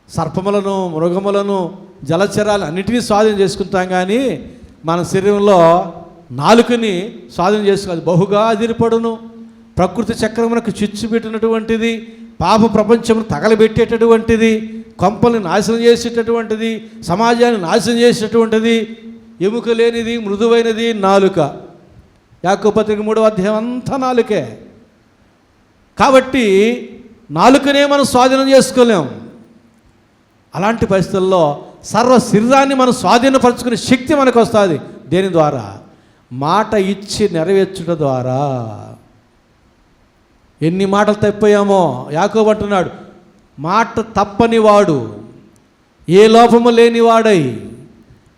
S2: సర్పములను, మృగములను, జలచరాలు అన్నిటినీ స్వాధీనం చేసుకుంటాం, కానీ మన శరీరంలో నాలుకని స్వాధీనం చేసుకోవాలి. బహుగా అదిరిపడును, ప్రకృతి చక్రమునకు చిచ్చు పెట్టినటువంటిది, పాప ప్రపంచమును తగలబెట్టేటటువంటిది, కొంపల్ని నాశనం చేసేటటువంటిది, సమాజాన్ని నాశనం చేసేటటువంటిది, ఎముక లేనిది, మృదువైనది నాలుక. యాకోబు పత్రిక 3వ అధ్యాయం అంతా నాలుకే. కాబట్టి నాలుకనే మనం స్వాధీనం చేసుకోలేం. అలాంటి పరిస్థితుల్లో సర్వ శరీరాన్ని మనం స్వాధీనపరచుకునే శక్తి మనకు వస్తుంది. దేని ద్వారా? మాట ఇచ్చి నెరవేర్చుట ద్వారా. ఎన్ని మాటలు తప్పిపోయామో యాకోబు అంటున్నాడు, మాట తప్పని వాడు, ఏ లోపము లేనివాడై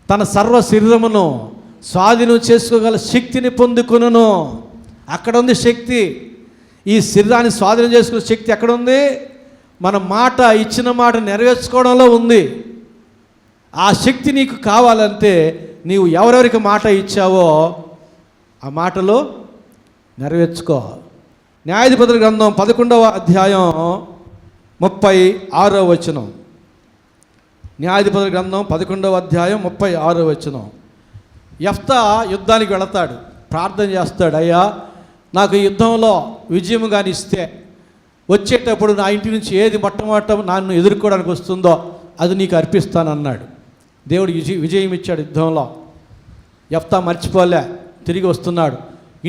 S2: తన సర్వ శరీరమును స్వాధీనం చేసుకోగల శక్తిని పొందుకును. అక్కడ ఉంది శక్తి. ఈ శరీరాన్ని స్వాధీనం చేసుకునే శక్తి ఎక్కడ ఉంది? మన మాట, ఇచ్చిన మాట నెరవేర్చుకోవడంలో ఉంది. ఆ శక్తి నీకు కావాలంటే నీవు ఎవరెవరికి మాట ఇచ్చావో ఆ మాటలో నెరవేర్చుకో. న్యాయాధిపతుల గ్రంథం 11వ అధ్యాయం 36వ వచనం. న్యాయాధిపతుల గ్రంథం 11వ అధ్యాయం 36వ వచనం. యెఫ్తా యుద్ధానికి వెళతాడు, ప్రార్థన చేస్తాడు, అయ్యా నాకు ఈ యుద్ధంలో విజయం కానీ ఇస్తే వచ్చేటప్పుడు నా ఇంటి నుంచి ఏది మొట్టమొదట నన్ను ఎదుర్కోవడానికి వస్తుందో అది నీకు అర్పిస్తానన్నాడు. దేవుడు విజయం ఇచ్చాడు యుద్ధంలో. యెఫ్తా మర్చిపోలే, తిరిగి వస్తున్నాడు,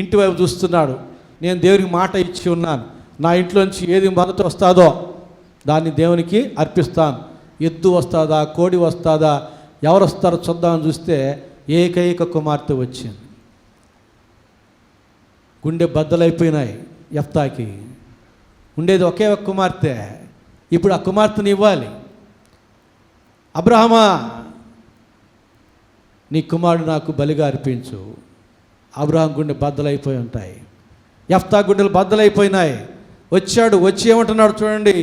S2: ఇంటి వైపు చూస్తున్నాడు. నేను దేవునికి మాట ఇచ్చి ఉన్నాను, నా ఇంట్లోంచి ఏది మొదట వస్తుందో దాన్ని దేవునికి అర్పిస్తాను. ఎద్దు వస్తుందా, కోడి వస్తుందా, ఎవరు వస్తారో చూద్దామని చూస్తే ఏకైక కుమార్తె వచ్చింది. గుండె బద్దలైపోయినాయి యెఫ్తాకి. ఉండేది ఒకే ఒక కుమార్తె, ఇప్పుడు ఆ కుమార్తెని ఇవ్వాలి. అబ్రహామా, నీ కుమారుడు నాకు బలిగా అర్పించు. అబ్రహాం గుండె బద్దలైపోయి ఉంటాయి, యెఫ్తా గుండెలు బద్దలైపోయినాయి. వచ్చాడు, వచ్చి ఏమంటున్నాడు చూడండి,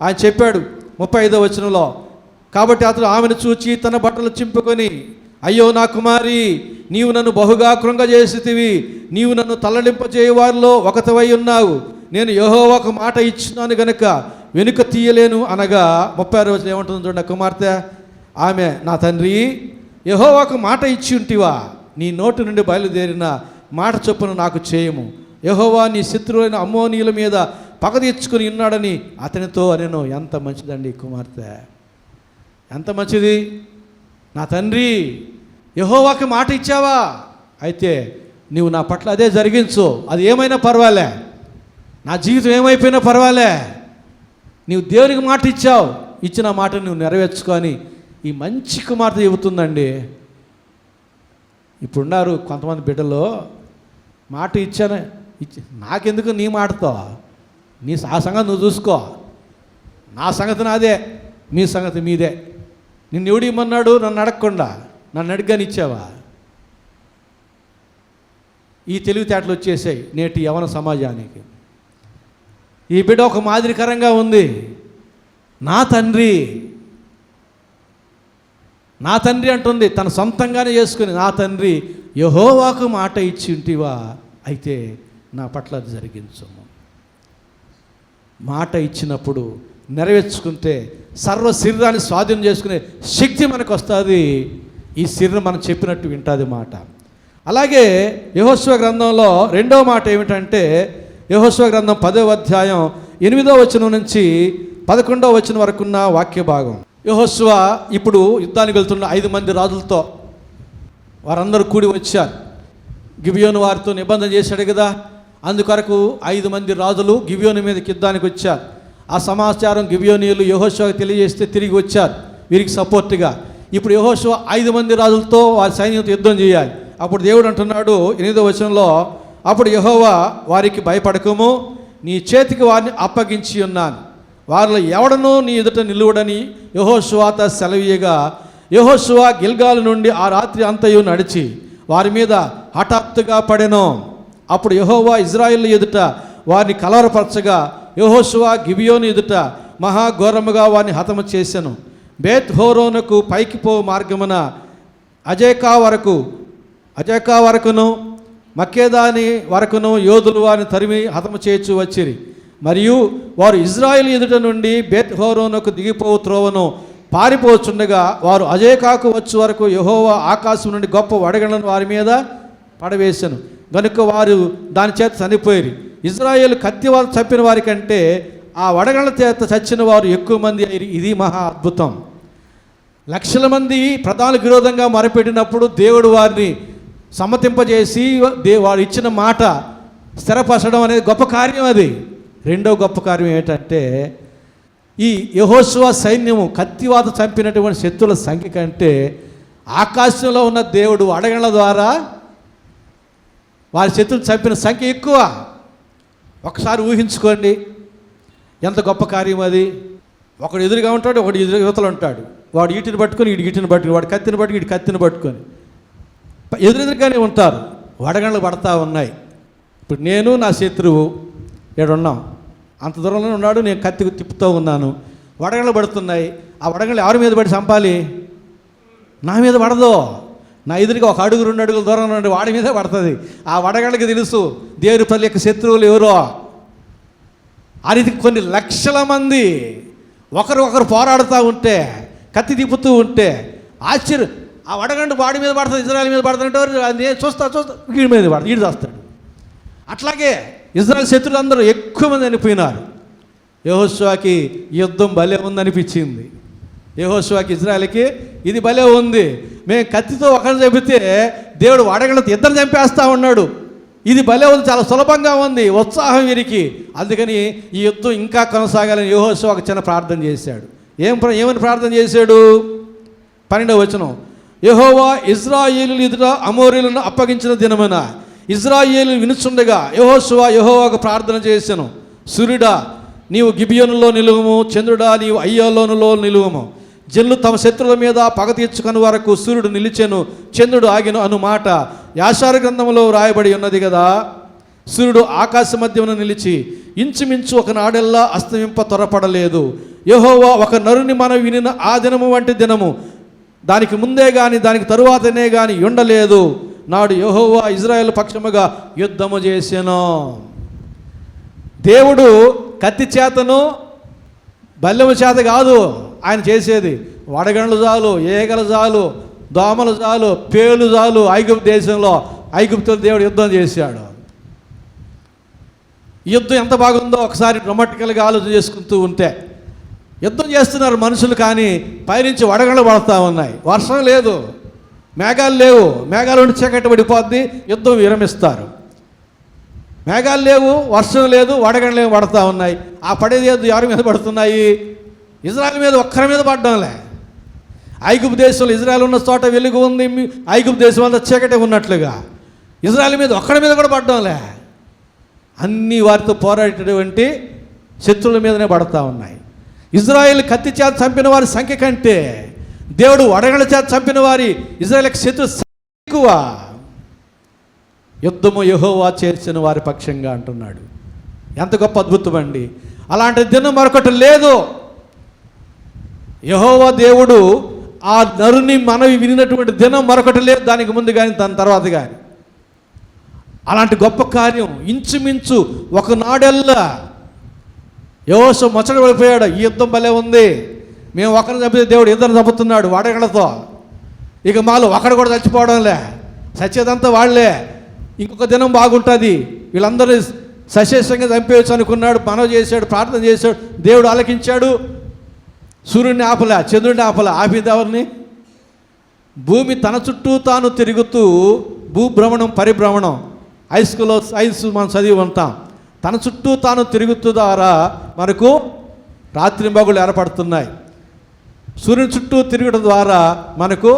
S2: ఆయన చెప్పాడు 35వ వచనంలో, కాబట్టి అతడు ఆమెను చూచి తన బట్టలు చింపుకొని, అయ్యో నా కుమారి, నీవు నన్ను బహుగా కృంగజేసితివి, నీవు నన్ను తల్లడింపజేయ వారిలో ఒకతవై ఉన్నావు, నేను యెహోవాకు మాట ఇచ్చినాను గనుక వెనుక తీయలేను అనగా 36వ వచనం ఏమంటుంది చూడండి కుమార్తె. ఆమె, నా తండ్రి, యెహోవాకు మాట ఇచ్చి ఉంటివా, నీ నోటి నుండి బయలుదేరిన మాట చొప్పున నాకు చేయము. యెహోవా నీ శత్రువులైన అమ్మోనీయుల మీద పగ తీర్చుకుని ఉన్నాడని అతనితో అనెను. ఎంత మంచిదండి కుమార్తె, ఎంత మంచిది. నా తండ్రి, యెహోవాకి మాట ఇచ్చావా, అయితే నీవు నా పట్ల అదే జరిగించు, అది ఏమైనా పర్వాలే, నా జీవితం ఏమైపోయినా పర్వాలే, నీవు దేవునికి మాట ఇచ్చావు, ఇచ్చిన మాట నువ్వు నెరవేర్చుకొని ఈ మంచి కుమార్తె చెబుతుందండి. ఇప్పుడున్నారు కొంతమంది బిడ్డలు, మాట ఇచ్చాను, నాకెందుకు నీ మాటతో, నీ ఆ సంగతి నువ్వు చూసుకో, నా సంగతి నాదే, మీ సంగతి మీదే. నిన్ను ఎవడిమ్మన్నాడు నన్ను అడగకుండా, నన్ను అడిగాని ఇచ్చావా? ఈ తెలివితేటలు వచ్చేసాయి నేటి యవన సమాజానికి. ఈ బిడ్డ ఒక మాదిరికరంగా ఉంది. నా తండ్రి, నా తండ్రి అంటుంది, తన సొంతంగానే చేసుకుని, నా తండ్రి యెహోవాకు మాట ఇచ్చి ఉంటివా, అయితే నా పట్ల అది జరిగించము. మాట ఇచ్చినప్పుడు నెరవేర్చుకుంటే సర్వ శరీరాన్ని స్వాధీనం చేసుకునే శక్తి మనకు వస్తుంది. ఈ శరీరం మనం చెప్పినట్టు వింటుంది మాట. అలాగే యెహోషువ గ్రంథంలో రెండవ మాట ఏమిటంటే, యెహోషువ గ్రంథం 10వ అధ్యాయం 8వ వచనం నుంచి 11వ వచనం వరకున్న వాక్య భాగం. యెహోషువ ఇప్పుడు యుద్ధానికి వెళ్తున్న 5 మంది రాజులతో వారందరూ కూడి వచ్చారు. గిబియోను వారితో నిబంధన చేశాడు కదా, అందుకొరకు 5 మంది రాజులు గిబియోను మీదకి యుద్ధానికి వచ్చారు. ఆ సమాచారం గిబియోనీయులు యెహోషువకు తెలియజేస్తే తిరిగి వచ్చారు వీరికి సపోర్ట్గా. ఇప్పుడు యెహోషువ 5 మంది రాజులతో వారి సైన్యంతో యుద్ధం చేయాలి. అప్పుడు దేవుడు అంటున్నాడు 8వ వచనంలో, అప్పుడు యెహోవా వారికి భయపడకము, నీ చేతికి వారిని అప్పగించి ఉన్నాను, వారిలో ఎవడనూ నీ ఎదుట నిలువడని యెహోషువతో సెలవీయగా, యెహోషువ గిల్గాలు నుండి ఆ రాత్రి అంతయు నడిచి వారి మీద హఠాత్తుగా పడెను. అప్పుడు యెహోవా ఇజ్రాయేలు ఎదుట వారిని కలవరపరచగా, యెహోషువ గిబియోను ఎదుట మహాఘోరముగా వారిని హతము చేసెను. బేత్ హోరోనుకు పైకి పో మార్గమున అజేకా వరకును మక్కేదాని వరకును యోధులు వారిని తరిమి హతము చేయొచ్చు వచ్చిరి. మరియు వారు ఇజ్రాయేలు ఎదుట నుండి బేత్ హోరోనుకు దిగిపోవు త్రోవను పారిపోచుండగా వారు అజేకాకు వచ్చు వరకు యెహోవా ఆకాశం నుండి గొప్ప వడగళ్లను వారి మీద పడవేశాను గనుక వారు దాని చేత చనిపోయారు. ఇజ్రాయేలు కత్తి వాళ్ళు చంపిన వారి కంటే ఆ వడగళ్ల చేత చచ్చిన వారు ఎక్కువ మంది అయ్యారు. ఇది మహా అద్భుతం. లక్షల మంది ప్రధానికి విరోధంగా మొరపెట్టినప్పుడు దేవుడు వారిని సమ్మతింపజేసి వారు ఇచ్చిన మాట స్థిరపరచడం అనేది గొప్ప కార్యం. అది రెండో గొప్ప కార్యం ఏంటంటే, ఈ యెహోషువ సైన్యము కత్తివాత చంపినటువంటి శత్రువుల సంఖ్య కంటే ఆకాశంలో ఉన్న దేవుడు అడగళ్ల ద్వారా వారి శత్రువులు చంపిన సంఖ్య ఎక్కువ. ఒకసారి ఊహించుకోండి ఎంత గొప్ప కార్యం అది. ఒకడు ఎదురుగా ఉంటాడు, ఒకడు యువతలు ఉంటాడు. వాడు ఈటిని పట్టుకొని వీడి ఈటిని పట్టుకొని, వాడు కత్తిని పట్టుకొని వీడి కత్తిని పట్టుకొని ఎదురెదురుగానే ఉంటారు. వడగండ్లు పడతా ఉన్నాయి. ఇప్పుడు నేను నా శత్రువు ఉన్నాం, అంత దూరంలో ఉన్నాడు, నేను కత్తి తిప్పుతూ ఉన్నాను. వడగండ్లు పడుతున్నాయి. ఆ వడగండ్లు ఎవరి మీద పడి చంపాలి? నా మీద పడదు. నా ఎదురుగా ఒక అడుగు 2 అడుగుల దూరంలో ఉండి వాడి మీదే పడుతుంది. ఆ వడగండ్లకి తెలుసు దేవుని ప్రజల యొక్క శత్రువులు ఎవరో. ఆ రీతికి కొన్ని లక్షల మంది ఒకరు పోరాడుతూ ఉంటే, కత్తి తిప్పుతూ ఉంటే ఆశ్చర్యం. ఆ వడగండు వాడి మీద పడుతుంది, ఇజ్రాయెల్ మీద పడుతుంటే చూస్తా వీడి మీద పడుతుంది, వీడు చేస్తాడు. అట్లాగే ఇజ్రాయెల్ శత్రువులు అందరూ ఎక్కువ మంది చనిపోయినారు. యెహోషువకి యుద్ధం భలే ఉందనిపించింది. యెహోషువకి ఇజ్రాయెల్కి ఇది భలే ఉంది. మేము కత్తితో ఒకరిని చంపితే దేవుడు వడగండ్లతో ఇద్దరు చంపేస్తూ ఉన్నాడు. ఇది భలే ఉంది, చాలా సులభంగా ఉంది, ఉత్సాహం వీరికి. అందుకని ఈ యుద్ధం ఇంకా కొనసాగాలని యెహోషువ ఒక చిన్న ప్రార్థన చేశాడు. ఏమని ప్రార్థన చేశాడు? 12వ వచనం, యెహోవా ఇజ్రాయేలు ఎదుట అమోరీలను అప్పగించిన దినమున ఇజ్రాయేలు వినుచుండగా యెహోవాకు ప్రార్థన చేశాను. సూర్యుడా నీవు గిబియోనులో నిలువము, చంద్రుడా నీవు అయ్యోలోనులో నిలువము. జనులు తమ శత్రువుల మీద పగ తీర్చుకుని వరకు సూర్యుడు నిలిచెను, చంద్రుడు ఆగెను అను మాట యాషారు గ్రంథంలో రాయబడి ఉన్నది కదా. సూర్యుడు ఆకాశ మధ్యమున నిలిచి ఇంచుమించు ఒక నాడెల్లా అస్తమింప త్వరపడలేదు. యెహోవా ఒక నరుని మనం వినిన ఆ దినము వంటి దినము దానికి ముందే కానీ దానికి తరువాతనే కానీ ఉండలేదు. నాడు యెహోవా ఇజ్రాయేల్ పక్షముగా యుద్ధము చేసెను. దేవుడు కత్తి చేతను బల్లెము చేత కాదు ఆయన చేసేది. వడగండ్లు చాలు, ఏగలు చాలు, దోమలు చాలు, పేలు చాలు. ఐగుప్తు దేశంలో ఐగుప్తులో దేవుడు యుద్ధం చేశాడు. యుద్ధం ఎంత బాగుందో ఒకసారి డ్రమాటికల్గా ఆలోచన చేసుకుంటూ ఉంటే, యుద్ధం చేస్తున్నారు మనుషులు, కానీ పైనుంచి వడగండ్లు పడుతూ ఉన్నాయి. వర్షం లేదు, మేఘాలు లేవు. మేఘాలు ఉండి చీకటి పడిపోద్ది, యుద్ధం విరమిస్తారు. మేఘాలు లేవు, వర్షం లేదు, వడగండ్లు పడుతూ ఉన్నాయి. ఆ పడేది ఎవరి మీద పడుతున్నాయి? ఇజ్రాయెల్ మీద ఒక్కరి మీద పడ్డంలే. ఐగుప్తు దేశంలో ఇజ్రాయెల్ ఉన్న చోట వెలుగు ఉంది, ఐగుప్తు దేశం అంతా చీకటి ఉన్నట్లుగా ఇజ్రాయెల్ మీద ఒక్కడి మీద కూడా పడ్డంలే. అన్నీ వారితో పోరాడేటువంటి శత్రువుల మీదనే పడతా ఉన్నాయి. ఇజ్రాయెల్ కత్తి చేత చంపిన వారి సంఖ్య కంటే దేవుడు వడగండ్ల చేత చంపిన వారి ఇజ్రాయెల్కి శత్రు ఎక్కువ. యుద్ధము యెహోవా చేసిన వారి పక్షంగా అంటున్నాడు. ఎంత గొప్ప అద్భుతం అండి. అలాంటి దినం మరొకటి లేదు. యెహోవా దేవుడు ఆ నరుని మనవి వినినటువంటి దినం మరొకటి లేదు, దానికి ముందు కానీ దాని తర్వాత కానీ. అలాంటి గొప్ప కార్యం ఇంచుమించు ఒకనాడెల్లా యెహోషువ ముచ్చట పడిపోయాడు. ఈ యుద్ధం భలే ఉంది, మేము ఒకరిని చంపితే దేవుడు ఇద్దరు చంపుతున్నాడు వడగండ్లతో. ఇక మాలో ఒకడు కూడా చచ్చిపోవడంలే, చచ్చేదంతా వాళ్ళే. ఇంకొక దినం బాగుంటుంది, వీళ్ళందరూ సశేషంగా చంపేయచ్చు అనుకున్నాడు. మనవి చేశాడు, ప్రార్థన చేశాడు, దేవుడు ఆలకించాడు. సూర్యుడిని ఆపలే, చంద్రుడిని ఆపలే. ఆపింది ఎవరిని? భూమి తన చుట్టూ తాను తిరుగుతూ, భూభ్రమణం పరిభ్రమణం హై స్కూల్లో సైన్స్ మనం చదివి ఉంటాం. తన చుట్టూ తాను తిరుగుతూ ద్వారా మనకు రాత్రి మగుళ్ళు ఏర్పడుతున్నాయి. సూర్యుని చుట్టూ తిరగడం ద్వారా మనకు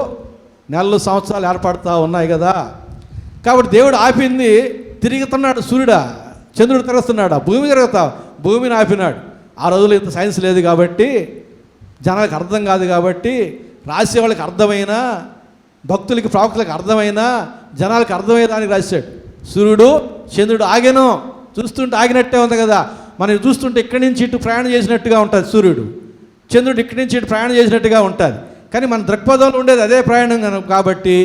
S2: నెలలు సంవత్సరాలు ఏర్పడుతూ ఉన్నాయి కదా. కాబట్టి దేవుడు ఆపింది, తిరుగుతున్నాడు. సూర్యుడా చంద్రుడు తిరుగుతున్నాడు, భూమి తిరుగుతా, భూమిని ఆపినాడు. ఆ రోజుల్లో ఇంత సైన్స్ లేదు కాబట్టి, జనాలకు అర్థం కాదు కాబట్టి, రాసే వాళ్ళకి అర్థమైనా, భక్తులకి ప్రవక్తలకు అర్థమైనా, జనాలకు అర్థమయ్యేదానికి రాశాడు. సూర్యుడు చంద్రుడు ఆగెను, చూస్తుంటే ఆగినట్టే ఉంది కదా. మనం చూస్తుంటే ఇక్కడి నుంచి ఇటు ప్రయాణం చేసినట్టుగా ఉంటుంది సూర్యుడు, చంద్రుడు ఇక్కడి నుంచి ఇటు ప్రయాణం చేసినట్టుగా ఉంటుంది. కానీ మన దృక్పథంలో ఉండేది అదే ప్రయాణం కాబట్టి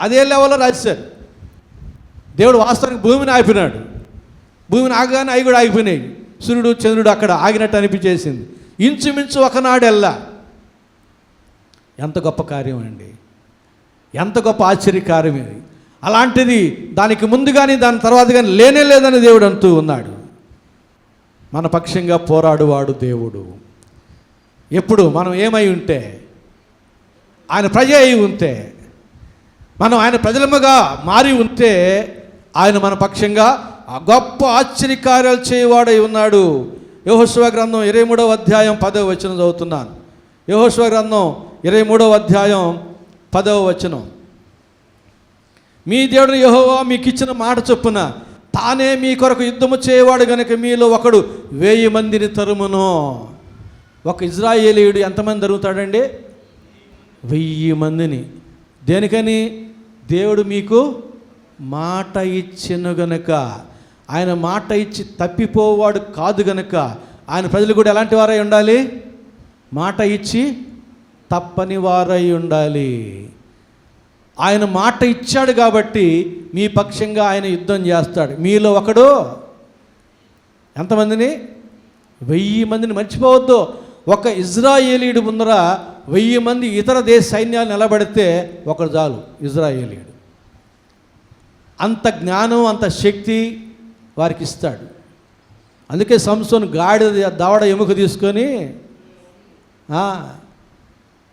S2: అదే లెవెల్లో రాశారు. దేవుడు వాస్తవానికి భూమిని ఆపినాడు. భూమిని ఆగగానే అవి కూడా ఆగిపోయినాయి. సూర్యుడు చంద్రుడు అక్కడ ఆగినట్టు అనిపించేసింది. ఇంచుమించు ఒకనాడెల్లా. ఎంత గొప్ప కార్యం అండి, ఎంత గొప్ప ఆశ్చర్యకార్యం ఇది. అలాంటిది దానికి ముందు కానీ దాని తర్వాత కానీ లేనే లేదని దేవుడు అంటూ ఉన్నాడు. మన పక్షంగా పోరాడువాడు దేవుడు. ఎప్పుడు మనం ఏమై ఉంటే, ఆయన ప్రజ అయి ఉంటే, మనం ఆయన ప్రజలముగా మారి ఉంటే, ఆయన మన పక్షంగా గొప్ప ఆశ్చర్యకార్యాలు చేయవాడై ఉన్నాడు. యెహోషువ గ్రంథం 23వ అధ్యాయం 10వ వచనం చదువుతున్నాను. యెహోషువ గ్రంథం 23వ అధ్యాయం 10వ వచనం. మీ దేవుడు యెహోవా మీకు ఇచ్చిన మాట చొప్పున తానే మీ కొరకు యుద్ధము చేయవాడు గనుక మీలో ఒకడు 1000 మందిని తరుమును. ఒక ఇజ్రాయేలీయుడు ఎంతమంది తరుగుతాడండి? 1000 మందిని. దేనికని? దేవుడు మీకు మాట ఇచ్చిన గనుక. ఆయన మాట ఇచ్చి తప్పిపోవాడు కాదు గనుక ఆయన ప్రజలు కూడా ఎలాంటి వారై ఉండాలి? మాట ఇచ్చి తప్పని వారై ఉండాలి. ఆయన మాట ఇచ్చాడు కాబట్టి మీ పక్షంగా ఆయన యుద్ధం చేస్తాడు. మీలో ఒకడు ఎంతమందిని? 1000 మందిని. మర్చిపోవద్దు, ఒక ఇజ్రాయేలీయుడు ముందర 1000 మంది ఇతర దేశ సైన్యాలు నిలబడితే ఒకడు చాలు ఇజ్రాయేలీయుడు. అంత జ్ఞానం అంత శక్తి వారికి ఇస్తాడు. అందుకే సంసోను గాడిద దవడ ఎముక తీసుకొని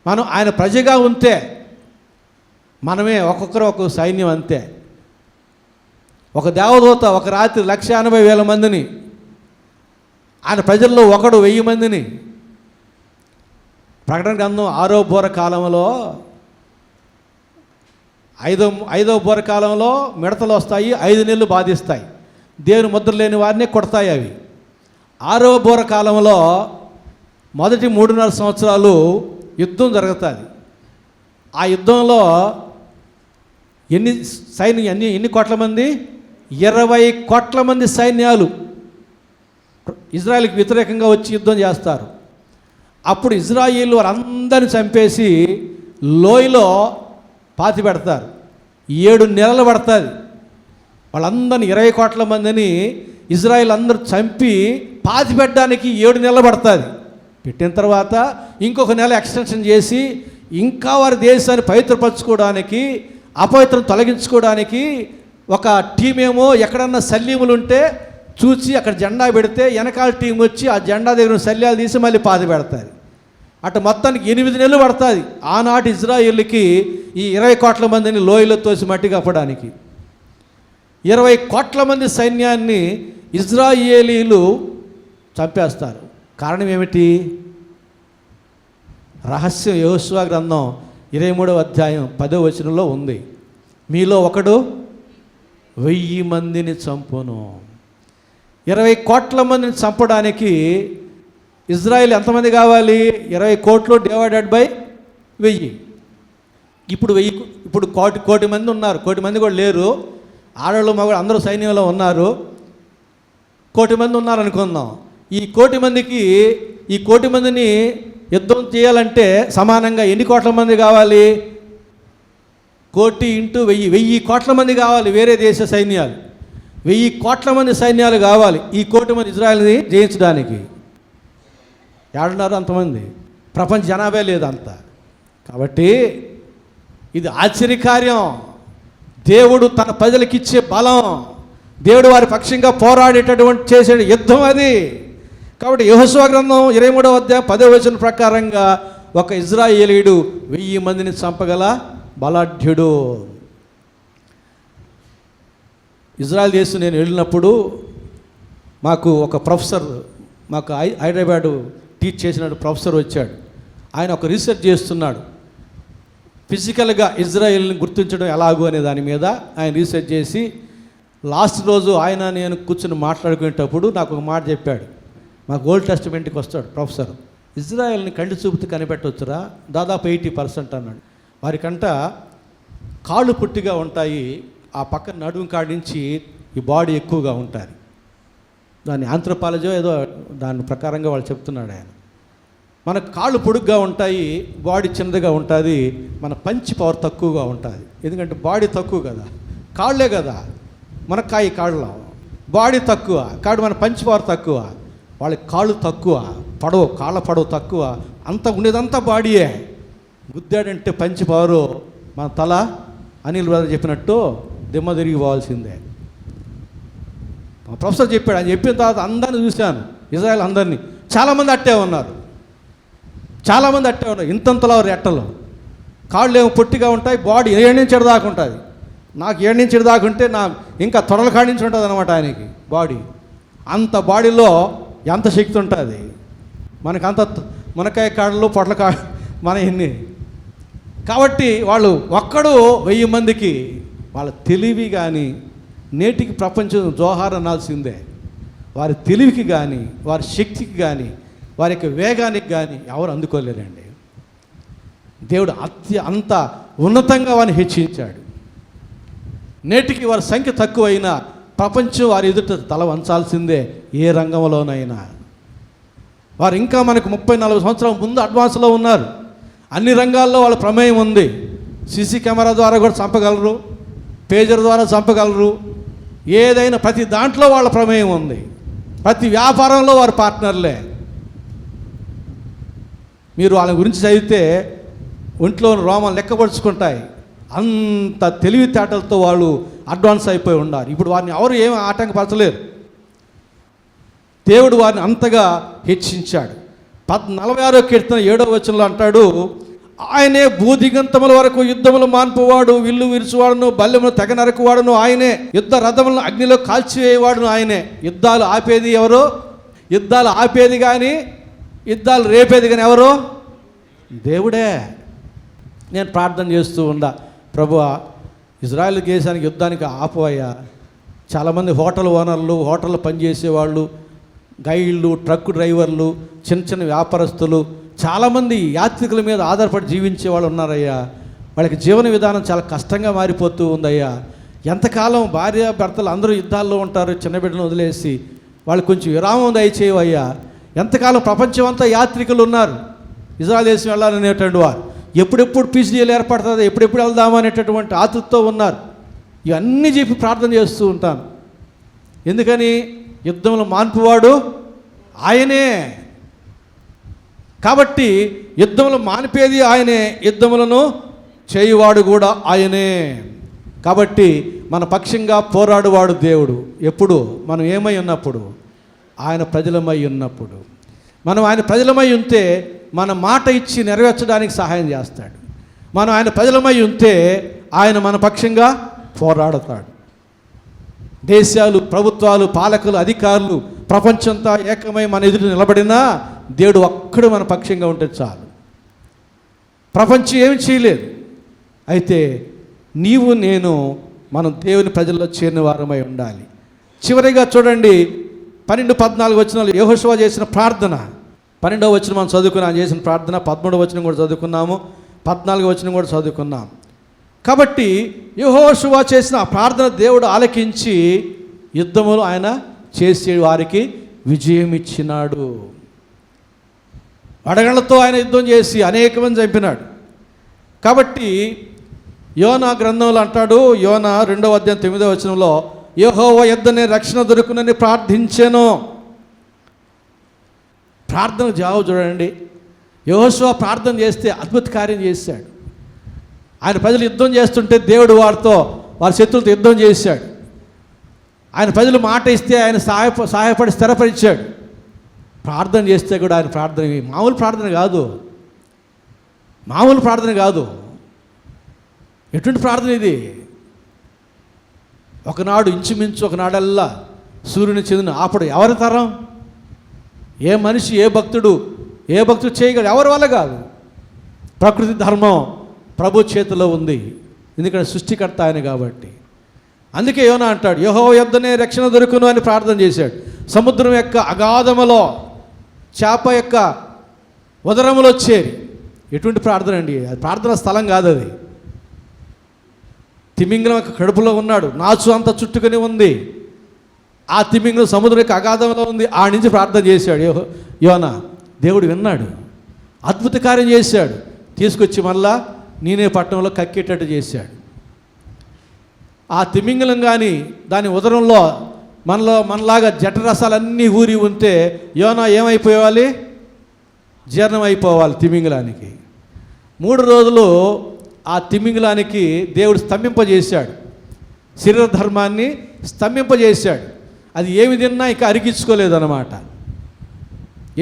S2: మనం ఆయన ప్రజగా ఉంటే మనమే ఒక్కొక్కరు ఒక్కొక్క సైన్యం అంతే. ఒక దేవదూత ఒక రాత్రి 180,000 మందిని, ఆయన ప్రజల్లో ఒకడు 1000 మందిని. ప్రకటన గ్రంథం 6వ బోర కాలంలో 5వ బోర కాలంలో మిడతలు వస్తాయి, 5 నెలలు బాధిస్తాయి, దేవుని ముద్ర లేని వారినే కొడతాయి అవి. 6వ బోర కాలంలో మొదటి 3.5 సంవత్సరాలు యుద్ధం జరుగుతుంది. ఆ యుద్ధంలో ఎన్ని కోట్ల మంది? 20 కోట్ల మంది సైన్యాలు ఇజ్రాయెల్కి వ్యతిరేకంగా వచ్చి యుద్ధం చేస్తారు. అప్పుడు ఇజ్రాయేల్ వారందరిని చంపేసి లోయలో పాతి పెడతారు. 7 నెలలు పడుతుంది. వాళ్ళందరినీ 20 కోట్ల మందిని ఇజ్రాయెల్ అందరూ చంపి పాతి పెట్టడానికి 7 నెలలు పడుతుంది. పెట్టిన తర్వాత ఇంకొక నెల ఎక్స్టెన్షన్ చేసి ఇంకా వారి దేశాన్ని పవిత్రపరచుకోవడానికి, అపవిత్రం తొలగించుకోవడానికి ఒక టీం ఏమో ఎక్కడన్నా శల్యములు ఉంటే చూసి అక్కడ జెండా పెడితే వెనకాల టీం వచ్చి ఆ జెండా దగ్గర శల్యాలు తీసి మళ్ళీ పాతి పెడతారు. అటు మొత్తానికి 8 నెలలు పడుతుంది ఆనాటి ఇజ్రాయేల్కి ఈ 20 కోట్ల మందిని లోయలో తోసి మట్టి కప్పడానికి. 20 కోట్ల మంది సైన్యాన్ని ఇజ్రాయేలీలు చంపేస్తారు. కారణం ఏమిటి? రహస్యం యెహోషువ గ్రంథం 23వ అధ్యాయం 10వ వచనంలో ఉంది. మీలో ఒకడు 1000 మందిని చంపును. 20 కోట్ల మందిని చంపడానికి ఇజ్రాయెల్ ఎంతమంది కావాలి? 20 కోట్లు డివైడెడ్ బై 1000. ఇప్పుడు కోటి మంది ఉన్నారు. కోటి మంది కూడా లేరు, ఆడవాళ్ళు మగవాళ్ళు అందరూ సైన్యంలో ఉన్నారు. 1,000,000 మంది ఉన్నారు అనుకుందాం. ఈ 1,000,000 మందిని యుద్ధం చేయాలంటే సమానంగా ఎన్ని కోట్ల మంది కావాలి? 1,000,000 × 1000 కోట్ల మంది కావాలి. వేరే దేశ సైన్యాలు 1000 కోట్ల మంది సైన్యాలు కావాలి ఈ 1,000,000 మంది ఇజ్రాయెల్ని జయించడానికి. ఏడున్నారు అంతమంది? ప్రపంచ జనాభా లేదంత. కాబట్టి ఇది ఆశ్చర్యకార్యం. దేవుడు తన ప్రజలకిచ్చే బలం, దేవుడు వారి పక్షంగా పోరాడేటటువంటి చేసే యుద్ధం అది. కాబట్టి యెహోషువ గ్రంథం 23వ అధ్యాయం 10వ వచనం ప్రకారంగా ఒక ఇజ్రాయేలీయుడు 1000 మందిని చంపగల బలాఢ్యుడు. ఇజ్రాయెల్ దేశం నేను వెళ్ళినప్పుడు మాకు ఒక ప్రొఫెసర్, మాకు హైదరాబాదు టీచ్ చేసిన ప్రొఫెసర్ వచ్చాడు. ఆయన ఒక రీసెర్చ్ చేస్తున్నాడు. ఫిజికల్గా ఇజ్రాయెల్ని గుర్తించడం ఎలాగో అనే దాని మీద ఆయన రీసెర్చ్ చేసి లాస్ట్ రోజు ఆయన నేను కూర్చొని మాట్లాడుకునేటప్పుడు నాకు ఒక మాట చెప్పాడు. మాకు ఓల్డ్ టెస్టిమెంట్కి వస్తాడు ప్రొఫెసర్. ఇజ్రాయెల్ని కంటి చూపుతూ కనిపెట్టవచ్చురా? దాదాపు 80% అన్నాడు. వారికంట కాళ్ళు పుట్టిగా ఉంటాయి, ఆ పక్కన నడుము కాడి నుంచి ఈ బాడీ ఎక్కువగా ఉంటుంది. దాన్ని ఆంథ్రోపాలజీ ఏదో దాని ప్రకారంగా వాళ్ళు చెప్తున్నాడు ఆయన. మన కాళ్ళు పొడుగ్గా ఉంటాయి, బాడీ చిన్నదిగా ఉంటుంది, మన పంచి పవర్ తక్కువగా ఉంటుంది. ఎందుకంటే బాడీ తక్కువ కదా, కాళ్ళే కదా మనకాయి కాళ్ళలో, బాడీ తక్కువ కాబట్టి మన పంచి పవర్ తక్కువ. వాళ్ళకి కాళ్ళు తక్కువ, కాళ్ళ పొడవు తక్కువ, అంత ఉండేదంతా బాడీయే. గుద్దాడంటే పంచి పవరు మన తల అనిల్ బ్రదర్ చెప్పినట్టు దిమ్మ తిరిగి పోవాల్సిందే. ప్రొఫెసర్ చెప్పాడు. ఆయన చెప్పిన తర్వాత అందరిని చూశాను, ఇజ్రాయెల్ అందరినీ. చాలామంది అట్టే ఉన్నారు, ఇంతంతలో రెట్టలు. కాళ్ళు ఏమో పొట్టిగా ఉంటాయి, బాడీ 7 నుంచి 7 దాకా ఉంటుంది. నాకు 7 నుంచి 7 దాకా ఉంటే నా ఇంకా తొడల కాడి నుంచి ఉంటుంది అనమాట ఆయనకి బాడీ. అంత బాడీలో ఎంత శక్తి ఉంటుంది. మనకు అంత మునకాయ కాళ్ళు పొట్ల మన ఎన్ని. కాబట్టి వాళ్ళు ఒక్కడు 1000 మందికి వాళ్ళ తెలివి కానీ నేటికి ప్రపంచం జోహార్ అనాల్సిందే. వారి తెలివికి కానీ వారి శక్తికి కానీ వారి యొక్క వేగానికి కానీ ఎవరు అందుకోలేరండి. దేవుడు అంత ఉన్నతంగా వారిని హెచ్చించాడు. నేటికి వారి సంఖ్య తక్కువైనా ప్రపంచం వారి ఎదుట తల వంచాల్సిందే ఏ రంగంలోనైనా. వారు ఇంకా మనకు 30-40 సంవత్సరాల ముందు అడ్వాన్స్లో ఉన్నారు. అన్ని రంగాల్లో వాళ్ళ ప్రమేయం ఉంది. సీసీ కెమెరా ద్వారా కూడా చంపగలరు, పేజర్ ద్వారా చంపగలరు. ఏదైనా ప్రతి దాంట్లో వాళ్ళ ప్రమేయం ఉంది. ప్రతి వ్యాపారంలో వారు పార్ట్నర్లే. మీరు వాళ్ళ గురించి చదివితే ఒంట్లో రోమం లెక్కపరుచుకుంటాయి. అంత తెలివితేటలతో వాళ్ళు అడ్వాన్స్ అయిపోయి ఉన్నారు. ఇప్పుడు వారిని ఎవరు ఏమి ఆటంకపరచలేరు. దేవుడు వారిని అంతగా హెచ్చించాడు. 46వ కీర్తన 7వ వచనంలో అంటాడు, ఆయనే భూదిగంతముల వరకు యుద్ధములు మాన్పువాడు, విల్లు విరుచువాడును, బల్లెమును తెగ నరకువాడును ఆయనే, యుద్ధ రథములను అగ్నిలో కాల్చివేయవాడును ఆయనే. యుద్ధాలు ఆపేది ఎవరు? యుద్ధాలు ఆపేది కానీ యుద్ధాలు రేపేది కానీ ఎవరు? దేవుడే. నేను ప్రార్థన చేస్తూ ఉండా, ప్రభువా ఇజ్రాయెల్ దేశానికి యుద్ధానికి ఆపవయ్యా. చాలామంది హోటల్ ఓనర్లు, హోటల్లో పనిచేసేవాళ్ళు, గైడ్లు, ట్రక్ డ్రైవర్లు, చిన్న చిన్న వ్యాపారస్తులు, చాలామంది యాత్రికుల మీద ఆధారపడి జీవించే వాళ్ళు ఉన్నారయ్యా. వాళ్ళకి జీవన విధానం చాలా కష్టంగా మారిపోతూ ఉందయ్యా. ఎంతకాలం భార్య భర్తలు అందరూ యుద్ధాల్లో ఉంటారు, చిన్న బిడ్డలను వదిలేసి. వాళ్ళు కొంచెం విరామం దయచేయవయ్యా. ఎంతకాలం ప్రపంచం అంతా యాత్రికులు ఉన్నారు, ఇజ్రాయెల్ దేశం వెళ్ళాలనేటువంటి వారు. ఎప్పుడెప్పుడు పీసీడీలు ఏర్పడుతుంది, ఎప్పుడెప్పుడు వెళ్దామనేటటువంటి ఆతృతతో ఉన్నారు. ఇవన్నీ చెప్పి ప్రార్థన చేస్తూ ఉంటాను. ఎందుకని? యుద్ధంలో మాన్పువాడు ఆయనే. కాబట్టి యుద్ధంలో మానిపేది ఆయనే, యుద్ధములను చేయువాడు కూడా ఆయనే. కాబట్టి మన పక్షంగా పోరాడువాడు దేవుడు. ఎప్పుడు? మనం ఏమై ఉన్నప్పుడు? ఆయన ప్రజలమై ఉన్నప్పుడు. మనం ఆయన ప్రజలమై ఉంటే మన మాట ఇచ్చి నెరవేర్చడానికి సహాయం చేస్తాడు. మనం ఆయన ప్రజలమై ఉంటే ఆయన మన పక్షంగా పోరాడతాడు. దేశాలు, ప్రభుత్వాలు, పాలకులు, అధికారులు ప్రపంచంతా ఏకమై మన ఎదుట నిలబడినా దేవుడు ఒక్కడు మన పక్షంగా ఉంటే చాలు. ప్రపంచం ఏమి చేయలేదు. అయితే నీవు నేను మనం దేవుని ప్రజల్లో చేరిన వారమై ఉండాలి. చివరిగా చూడండి, 12-14 వచనాలు యెహోషువ చేసిన ప్రార్థన. 12వ వచనం మనం చదువుకున్నాం, చేసిన ప్రార్థన. 13వ వచనం కూడా చదువుకున్నాము, 14వ వచనం కూడా చదువుకున్నాం. కాబట్టి యెహోషువ చేసిన ఆ ప్రార్థన దేవుడు ఆలకించి యుద్ధములు ఆయన చేసే వారికి విజయం ఇచ్చినాడు. అడగళ్లతో ఆయన యుద్ధం చేసి అనేక మంది చంపినాడు. కాబట్టి యోనా గ్రంథంలో అంటాడు, యోనా 2వ అధ్యాయం 9వ వచనంలో, యెహోవా యొద్దనే రక్షణ దొరుకునని ప్రార్థించెను. ప్రార్థన జవాబు చూడండి. యెహోషువ ప్రార్థన చేస్తే అద్భుత కార్యం చేశాడు. ఆయన ప్రజలు యుద్ధం చేస్తుంటే దేవుడు వారి శత్రులతో యుద్ధం చేశాడు. ఆయన ప్రజలు మాట ఇస్తే ఆయన సహాయపడి స్థిరపరిచాడు. ప్రార్థన చేస్తే కూడా ఆయన ప్రార్థన మామూలు ప్రార్థన కాదు. ఎటువంటి ప్రార్థన ఇది? ఒకనాడు ఇంచుమించు ఒకనాడల్లా సూర్యుని చంద్రుని ఆపడు ఎవరి తరం? ఏ మనిషి, ఏ భక్తుడు చేయగలడు? ఎవరి వల్ల కాదు. ప్రకృతి ధర్మం ప్రభు చేతిలో ఉంది. ఎందుకంటే సృష్టికర్త ఆయన కాబట్టి. అందుకే యోనా అంటాడు, యెహోవా యొద్దనే రక్షణ దొరుకును అని ప్రార్థన చేశాడు. సముద్రం యొక్క అగాధములో, చేప యొక్క ఉదరములో చేరి. ఎటువంటి ప్రార్థన అండి? అది ప్రార్థన స్థలం కాదు. అది తిమింగలం యొక్క కడుపులో ఉన్నాడు, నాచు అంతా చుట్టుకొని ఉంది. ఆ తిమింగలం సముద్రం యొక్క అగాధంలో ఉంది. ఆ నుంచి ప్రార్థన చేశాడు యోనా. దేవుడు విన్నాడు, అద్భుత కార్యం చేశాడు. తీసుకొచ్చి మళ్ళా నేనే పట్టణంలో కక్కేటట్టు చేశాడు. ఆ తిమింగలం కానీ దాని ఉదరంలో మనలాగా జఠరసాలన్నీ ఊరి ఉంటే యోనా ఏమైపోవాలి? జీర్ణం అయిపోవాలి తిమింగలానికి. 3 రోజులు ఆ తిమింగలానికి దేవుడు స్తంభింపజేశాడు. శరీర ధర్మాన్ని స్తంభింపజేశాడు. అది ఏమి తిన్నా ఇక అరిగించుకోలేదన్నమాట.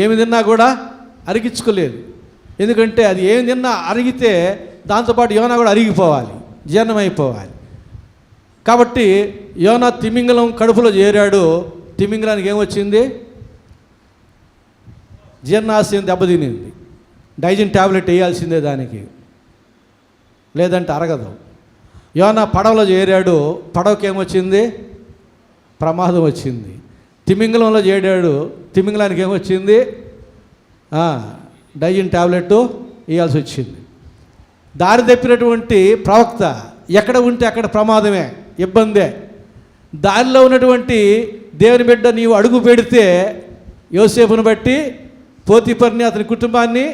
S2: ఏమి తిన్నా కూడా అరిగించుకోలేదు. ఎందుకంటే అది ఏమి తిన్నా అరిగితే దాంతోపాటు యోనా కూడా అరిగిపోవాలి, జీర్ణమైపోవాలి. కాబట్టి యోనా తిమింగలం కడుపులో చేరాడు. తిమింగలానికి ఏమొచ్చింది? జీర్ణాశయం దెబ్బతినింది. డైజిన్ ట్యాబ్లెట్ వేయాల్సిందే దానికి, లేదంటే అరగదు. యోనా పడవలో చేరాడు, పడవకి ఏమొచ్చింది? ప్రమాదం వచ్చింది. తిమింగలంలో చేరాడు, తిమింగలానికి ఏమొచ్చింది? డైజిన్ ట్యాబ్లెట్ ఇవ్వాల్సి వచ్చింది. దారి తప్పినటువంటి ప్రవక్త ఎక్కడ ఉంటే అక్కడ ప్రమాదమే, ఇబ్బందే. దారిలో ఉన్నటువంటి దేవుని బిడ్డ నీవు అడుగు పెడితే యోసేపును బట్టి పోతీఫర్ని అతని కుటుంబాన్ని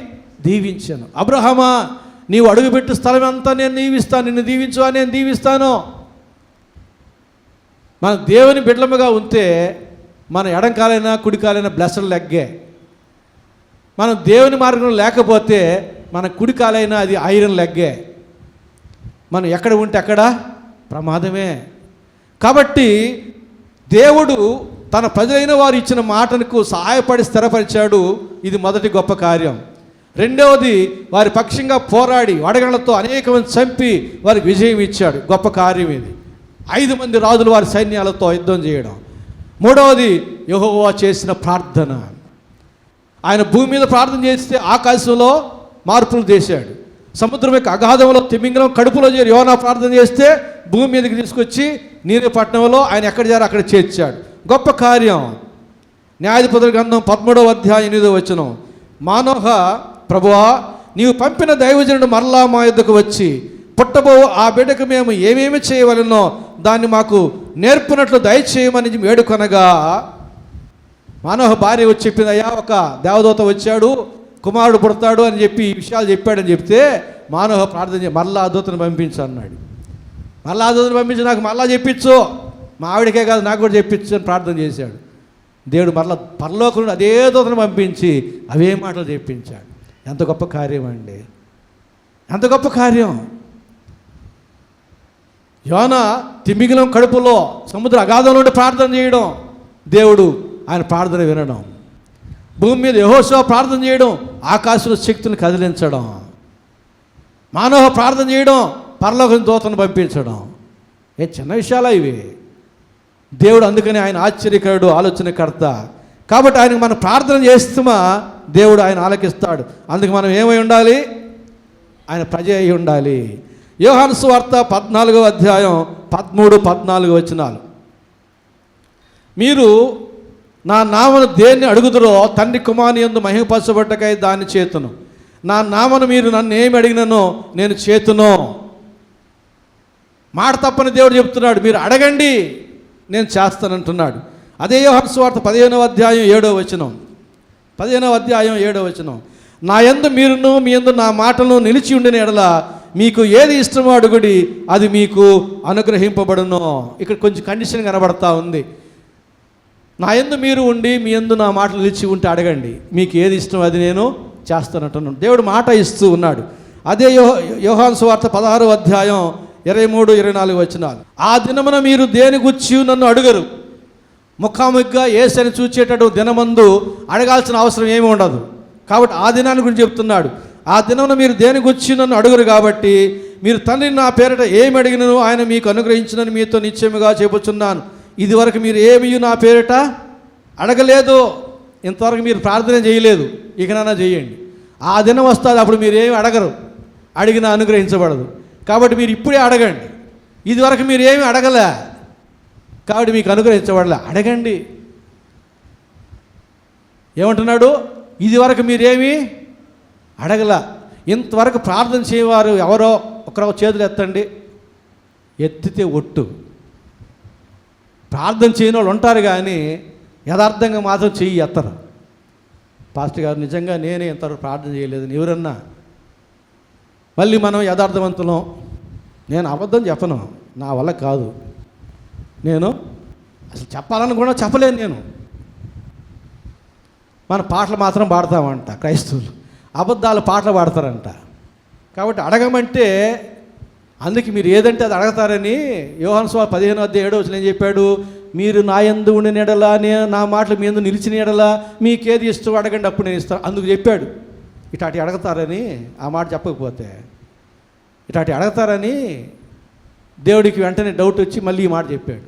S2: దీవించాను. అబ్రహామా, నీవు అడుగుపెట్టు స్థలం అంతా నేను దీవిస్తాను, నిన్ను దీవించు నేను దీవిస్తాను. మన దేవుని బిడ్డలముగా ఉంటే మన ఎడంకాలైనా కుడికాలైనా బ్లెస్సడ్ లెగ్గే. మనం దేవుని మార్గంలో లేకపోతే మన కుడికాలైనా అది ఐరన్ లెగ్గే. మనం ఎక్కడ ఉంటే అక్కడ ప్రమాదమే. కాబట్టి దేవుడు తన ప్రజలైన వారు ఇచ్చిన మాటకు సహాయపడి స్థిరపరిచాడు. ఇది మొదటి గొప్ప కార్యం. రెండవది, వారి పక్షంగా పోరాడి వడగళ్లతో అనేక మంది చంపి వారికి విజయం ఇచ్చాడు. గొప్ప కార్యం ఇది. 5 మంది రాజులు వారి సైన్యాలతో యుద్ధం చేయడం. మూడవది, యెహోవా చేసిన ప్రార్థన. ఆయన భూమి మీద ప్రార్థన చేస్తే ఆకాశంలో మార్పులు చేశాడు. సముద్రం యొక్క అగాధంలో తిమింగలం కడుపులో చేరి యోనా ప్రార్థన చేస్తే భూమి మీదకి తీసుకొచ్చి నీరు పట్టణంలో ఆయన ఎక్కడ చేరారో అక్కడ చేర్చాడు. గొప్ప కార్యం. న్యాయాధిపతుల గ్రంథం 13వ అధ్యాయం 8వ వచనం, మానోహ, ప్రభువా, నీవు పంపిన దైవజనుడు మరలా మా యొద్దకు వచ్చి పుట్టబో ఆ బిడ్డకు మేము ఏమేమి చేయవలనో దాన్ని మాకు నేర్పునట్లు దయచేయమని వేడుకొనగా, మానోహ భార్య వచ్చి చెప్పింది, అయ్యా ఒక దేవదూత వచ్చాడు, కుమారుడు పుడతాడు అని చెప్పి ఈ విషయాలు చెప్పాడని చెప్తే మానోహ ప్రార్థన మరలా ఆ దూతను పంపించు అన్నాడు. మరలా ఆ దూతను పంపించి నాకు మరలా చెప్పించు, మా ఆవిడకే కాదు నాకు కూడా చెప్పించు అని ప్రార్థన చేశాడు. దేవుడు మరలా పరలోకం నుండి అదే దూతను పంపించి అవే మాటలు చెప్పించాడు. ఎంత గొప్ప కార్యం అండి, ఎంత గొప్ప కార్యం. యోనా తిమింగలం కడుపులో సముద్ర అగాధం నుండి ప్రార్థన చేయడం, దేవుడు ఆయన ప్రార్థన వినడం. భూమి మీద యెహోషువ ప్రార్థన చేయడం, ఆకాశంలో శక్తులను కదిలించడం. మానవ ప్రార్థన చేయడం, పరలోకం దూతను పంపించడం. ఏ చిన్న విషయాలా ఇవి? దేవుడు అందుకని ఆయన ఆశ్చర్యకరుడు, ఆలోచనకర్త. కాబట్టి ఆయనకు మనం ప్రార్థన చేస్తుమా దేవుడు ఆయన ఆలకిస్తాడు. అందుకు మనం ఏమై ఉండాలి? ఆయన ప్రజ అయి ఉండాలి. యోహాను సువార్త 14వ అధ్యాయం 13, 14 వచనాలు, మీరు నా నామను దేన్ని అడుగుదురో తండ్రి కుమారుని యందు మహిమపరచబట్టకై దాన్ని చేతును. నా నామను మీరు నన్ను ఏమి అడిగిననో నేను చేతును. మాట తప్పని దేవుడు చెప్తున్నాడు, మీరు అడగండి నేను చేస్తానంటున్నాడు. అదే యోహాను సువార్త 15వ అధ్యాయం 7వ వచనం, 15వ అధ్యాయం 7వ వచనం, నా యందు మీరును మీ యందు నా మాటలను నిలిచి ఉండిన ఎడల మీకు ఏది ఇష్టమో అడుగుడి, అది మీకు అనుగ్రహింపబడును. ఇక్కడ కొంచెం కండిషన్ కనబడతా ఉంది. నా యందు మీరు ఉండి మీ యందు నా మాటలు నిలిచి ఉంటే అడగండి, మీకు ఏది ఇష్టం అది నేను చేస్తానంటున్నాను. దేవుడు మాట ఇస్తూ ఉన్నాడు. అదే యోహాను సువార్త 16వ అధ్యాయం 23, 24 వచనాలు, ఆ దినమున మీరు దేని గురించి నన్ను అడుగరు. ముఖాముఖిగా యేసుని చూచేటట్టు దినమందు అడగాల్సిన అవసరం ఏమీ ఉండదు. కాబట్టి ఆ దినాన్ని గురించి చెప్తున్నాడు. ఆ దినమున మీరు దేని గురించి నన్ను అడుగురు కాబట్టి మీరు తండ్రిని నా పేరిట ఏమి అడిగినను ఆయన మీకు అనుగ్రహించినని మీతో నిశ్చయముగా చెబుతున్నాను. ఇదివరకు మీరు ఏమీ నా పేరిట అడగలేదు, ఇంతవరకు మీరు ప్రార్థన చేయలేదు, ఇకనైనా చేయండి. ఆ దినం వస్తుంది, అప్పుడు మీరు ఏమి అడగరు, అడిగినా అనుగ్రహించబడదు. కాబట్టి మీరు ఇప్పుడే అడగండి. ఇదివరకు మీరు ఏమి అడగలే కాబట్టి మీకు అనుగ్రహించబడలే, అడగండి. ఏమంటున్నాడు? ఇదివరకు మీరేమి అడగల. ఇంతవరకు ప్రార్థన చేయవారు ఎవరో ఒకరో చేతులు ఎత్తండి. ఎత్తితే ఒట్టు. ప్రార్థన చేయని వాళ్ళు ఉంటారు కానీ యథార్థంగా మాత్రం చెయ్యి ఎత్తరు. పాస్టర్ గారు నిజంగా నేనే ఇంతవరకు ప్రార్థన చేయలేదు ఎవరన్నా. మళ్ళీ మనం యథార్థవంతులం. నేను అబద్ధం చెప్పను, నా వల్ల కాదు, నేను అసలు చెప్పాలని కూడా చెప్పలేను. నేను మన పాటలు మాత్రం పాడతామంట క్రైస్తవులు, అబద్ధాలు పాటలు పాడతారంట. కాబట్టి అడగమంటే అందుకే మీరు ఏదంటే అది అడగతారని యోహాను సువార్త 15వ అధ్యాయం 7వ వచనం ఏం చెప్పాడు? మీరు నా యందు ఉండిన ఎడల, నేను నా మాటలు మీ యందు నిలిచిన ఎడల మీకేది ఇష్టం అడగండి, అప్పుడు నేను ఇస్తాను. అందుకు చెప్పాడు ఇటాటి అడగతారని. ఆ మాట చెప్పకపోతే ఇటాటి అడగతారని దేవుడికి వెంటనే డౌట్ వచ్చి మళ్ళీ ఈ మాట చెప్పాడు.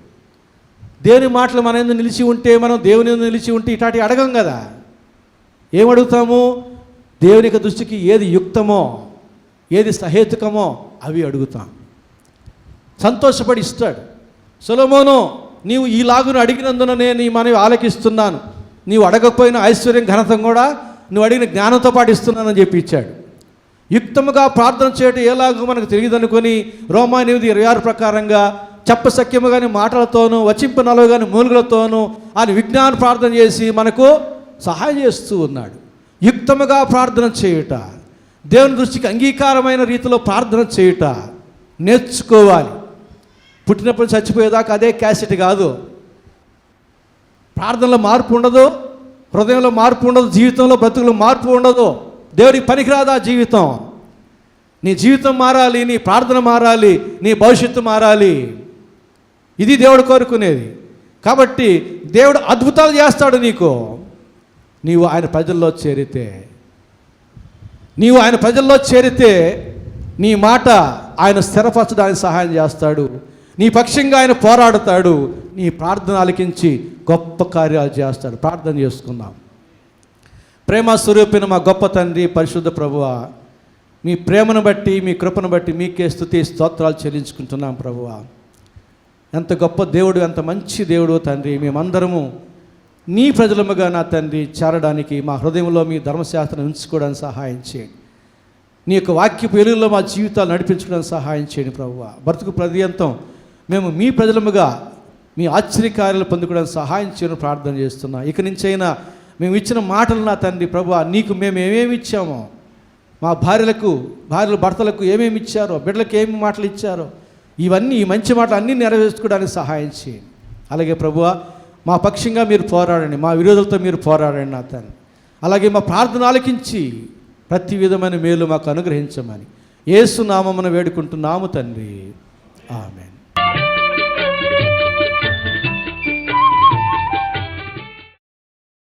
S2: దేవుని మాటలు మన యందు నిలిచి ఉంటే, మనం దేవుని యందు నిలిచి ఉంటే ఇటాటి అడగం కదా. ఏం అడుగుతాము? దేవుని యొక్క దృష్టికి ఏది యుక్తమో, ఏది సహేతుకమో అవి అడుగుతాం. సంతోషపడి ఇస్తాడు. సొలొమోను, నీవు ఈలాగును అడిగినందున నేను ఈ మనవి ఆలకిస్తున్నాను, నీవు అడగకపోయిన ఐశ్వర్యం ఘనతం కూడా నువ్వు అడిగిన జ్ఞానంతో పాటు ఇస్తున్నానని చెప్పి ఇచ్చాడు. యుక్తముగా ప్రార్థన చేయటం ఎలాగో మనకు తెలియదనుకొని రోమా 8:26 ప్రకారంగా చెప్పసఖ్యము కానీ మాటలతోనూ వచింపనలో కానీ మూలుగులతోనూ ఆయన విజ్ఞాన ప్రార్థన చేసి మనకు సహాయం చేస్తూ ఉన్నాడు. యుక్తముగా ప్రార్థన చేయుట, దేవుని దృష్టికి అంగీకారమైన రీతిలో ప్రార్థన చేయుట నేర్చుకోవాలి. పుట్టినప్పుడు చచ్చిపోయేదాకా అదే క్యాసెట్ కాదు. ప్రార్థనలో మార్పు ఉండదు, హృదయంలో మార్పు ఉండదు, జీవితంలో బ్రతుకులో మార్పు ఉండదు. దేవుడికి పనికిరాదా జీవితం? నీ జీవితం మారాలి, నీ ప్రార్థన మారాలి, నీ భవిష్యత్తు మారాలి. ఇది దేవుడు కోరుకునేది. కాబట్టి దేవుడు అద్భుతాలు చేస్తాడు నీకు, నీవు ఆయన ప్రజల్లో చేరితే. నీవు ఆయన ప్రజల్లో చేరితే నీ మాట ఆయన స్థిరపరచడానికి సహాయం చేస్తాడు, నీ పక్షంగా ఆయన పోరాడతాడు, నీ ప్రార్థన ఆలకించి గొప్ప కార్యాలు చేస్తాడు. ప్రార్థన చేసుకుందాం. ప్రేమ స్వరూపిన మా గొప్ప తండ్రి, పరిశుద్ధ ప్రభువా, మీ ప్రేమను బట్టి మీ కృపను బట్టి మీకే స్తుతి స్తోత్రాలు చెల్లించుకుంటున్నాం ప్రభువా. ఎంత గొప్ప దేవుడు, ఎంత మంచి దేవుడు తండ్రి. మేమందరము నీ ప్రజలముగా నా తండ్రి చేరడానికి, మా హృదయంలో మీ ధర్మశాస్త్రం ఉంచుకోవడానికి సహాయం చేయండి. నీ యొక్క వాక్యపు వెలుగులో మా జీవితాలు నడిపించుకోవడానికి సహాయం చేయండి ప్రభువా. బ్రతుకు పర్యంతం మేము మీ ప్రజలముగా మీ ఆశ్చర్యకార్యాలు పొందుకోవడానికి సహాయం చేయని ప్రార్థన చేస్తున్నా. ఇక నుంచైనా మేము ఇచ్చిన మాటలు నా తండ్రి ప్రభువా, నీకు మేము ఏమేమి ఇచ్చామో, మా భార్యలు భర్తలకు ఏమేమి ఇచ్చారో, బిడ్డలకు ఏమి మాటలు ఇచ్చారో, ఇవన్నీ ఈ మంచి మాటలు అన్నీ నెరవేర్చుకోవడానికి సహాయం చేయండి. అలాగే ప్రభువా, మా పక్షంగా మీరు పోరాడండి, మా విరోధులతో మీరు పోరాడండి నా తండ్రి. అలాగే మా ప్రార్థన ఆలకించి ప్రతి విధమైన మేలు మాకు అనుగ్రహించమని యేసు నామమున వేడుకుంటున్నాము తండ్రి. ఆమేన్.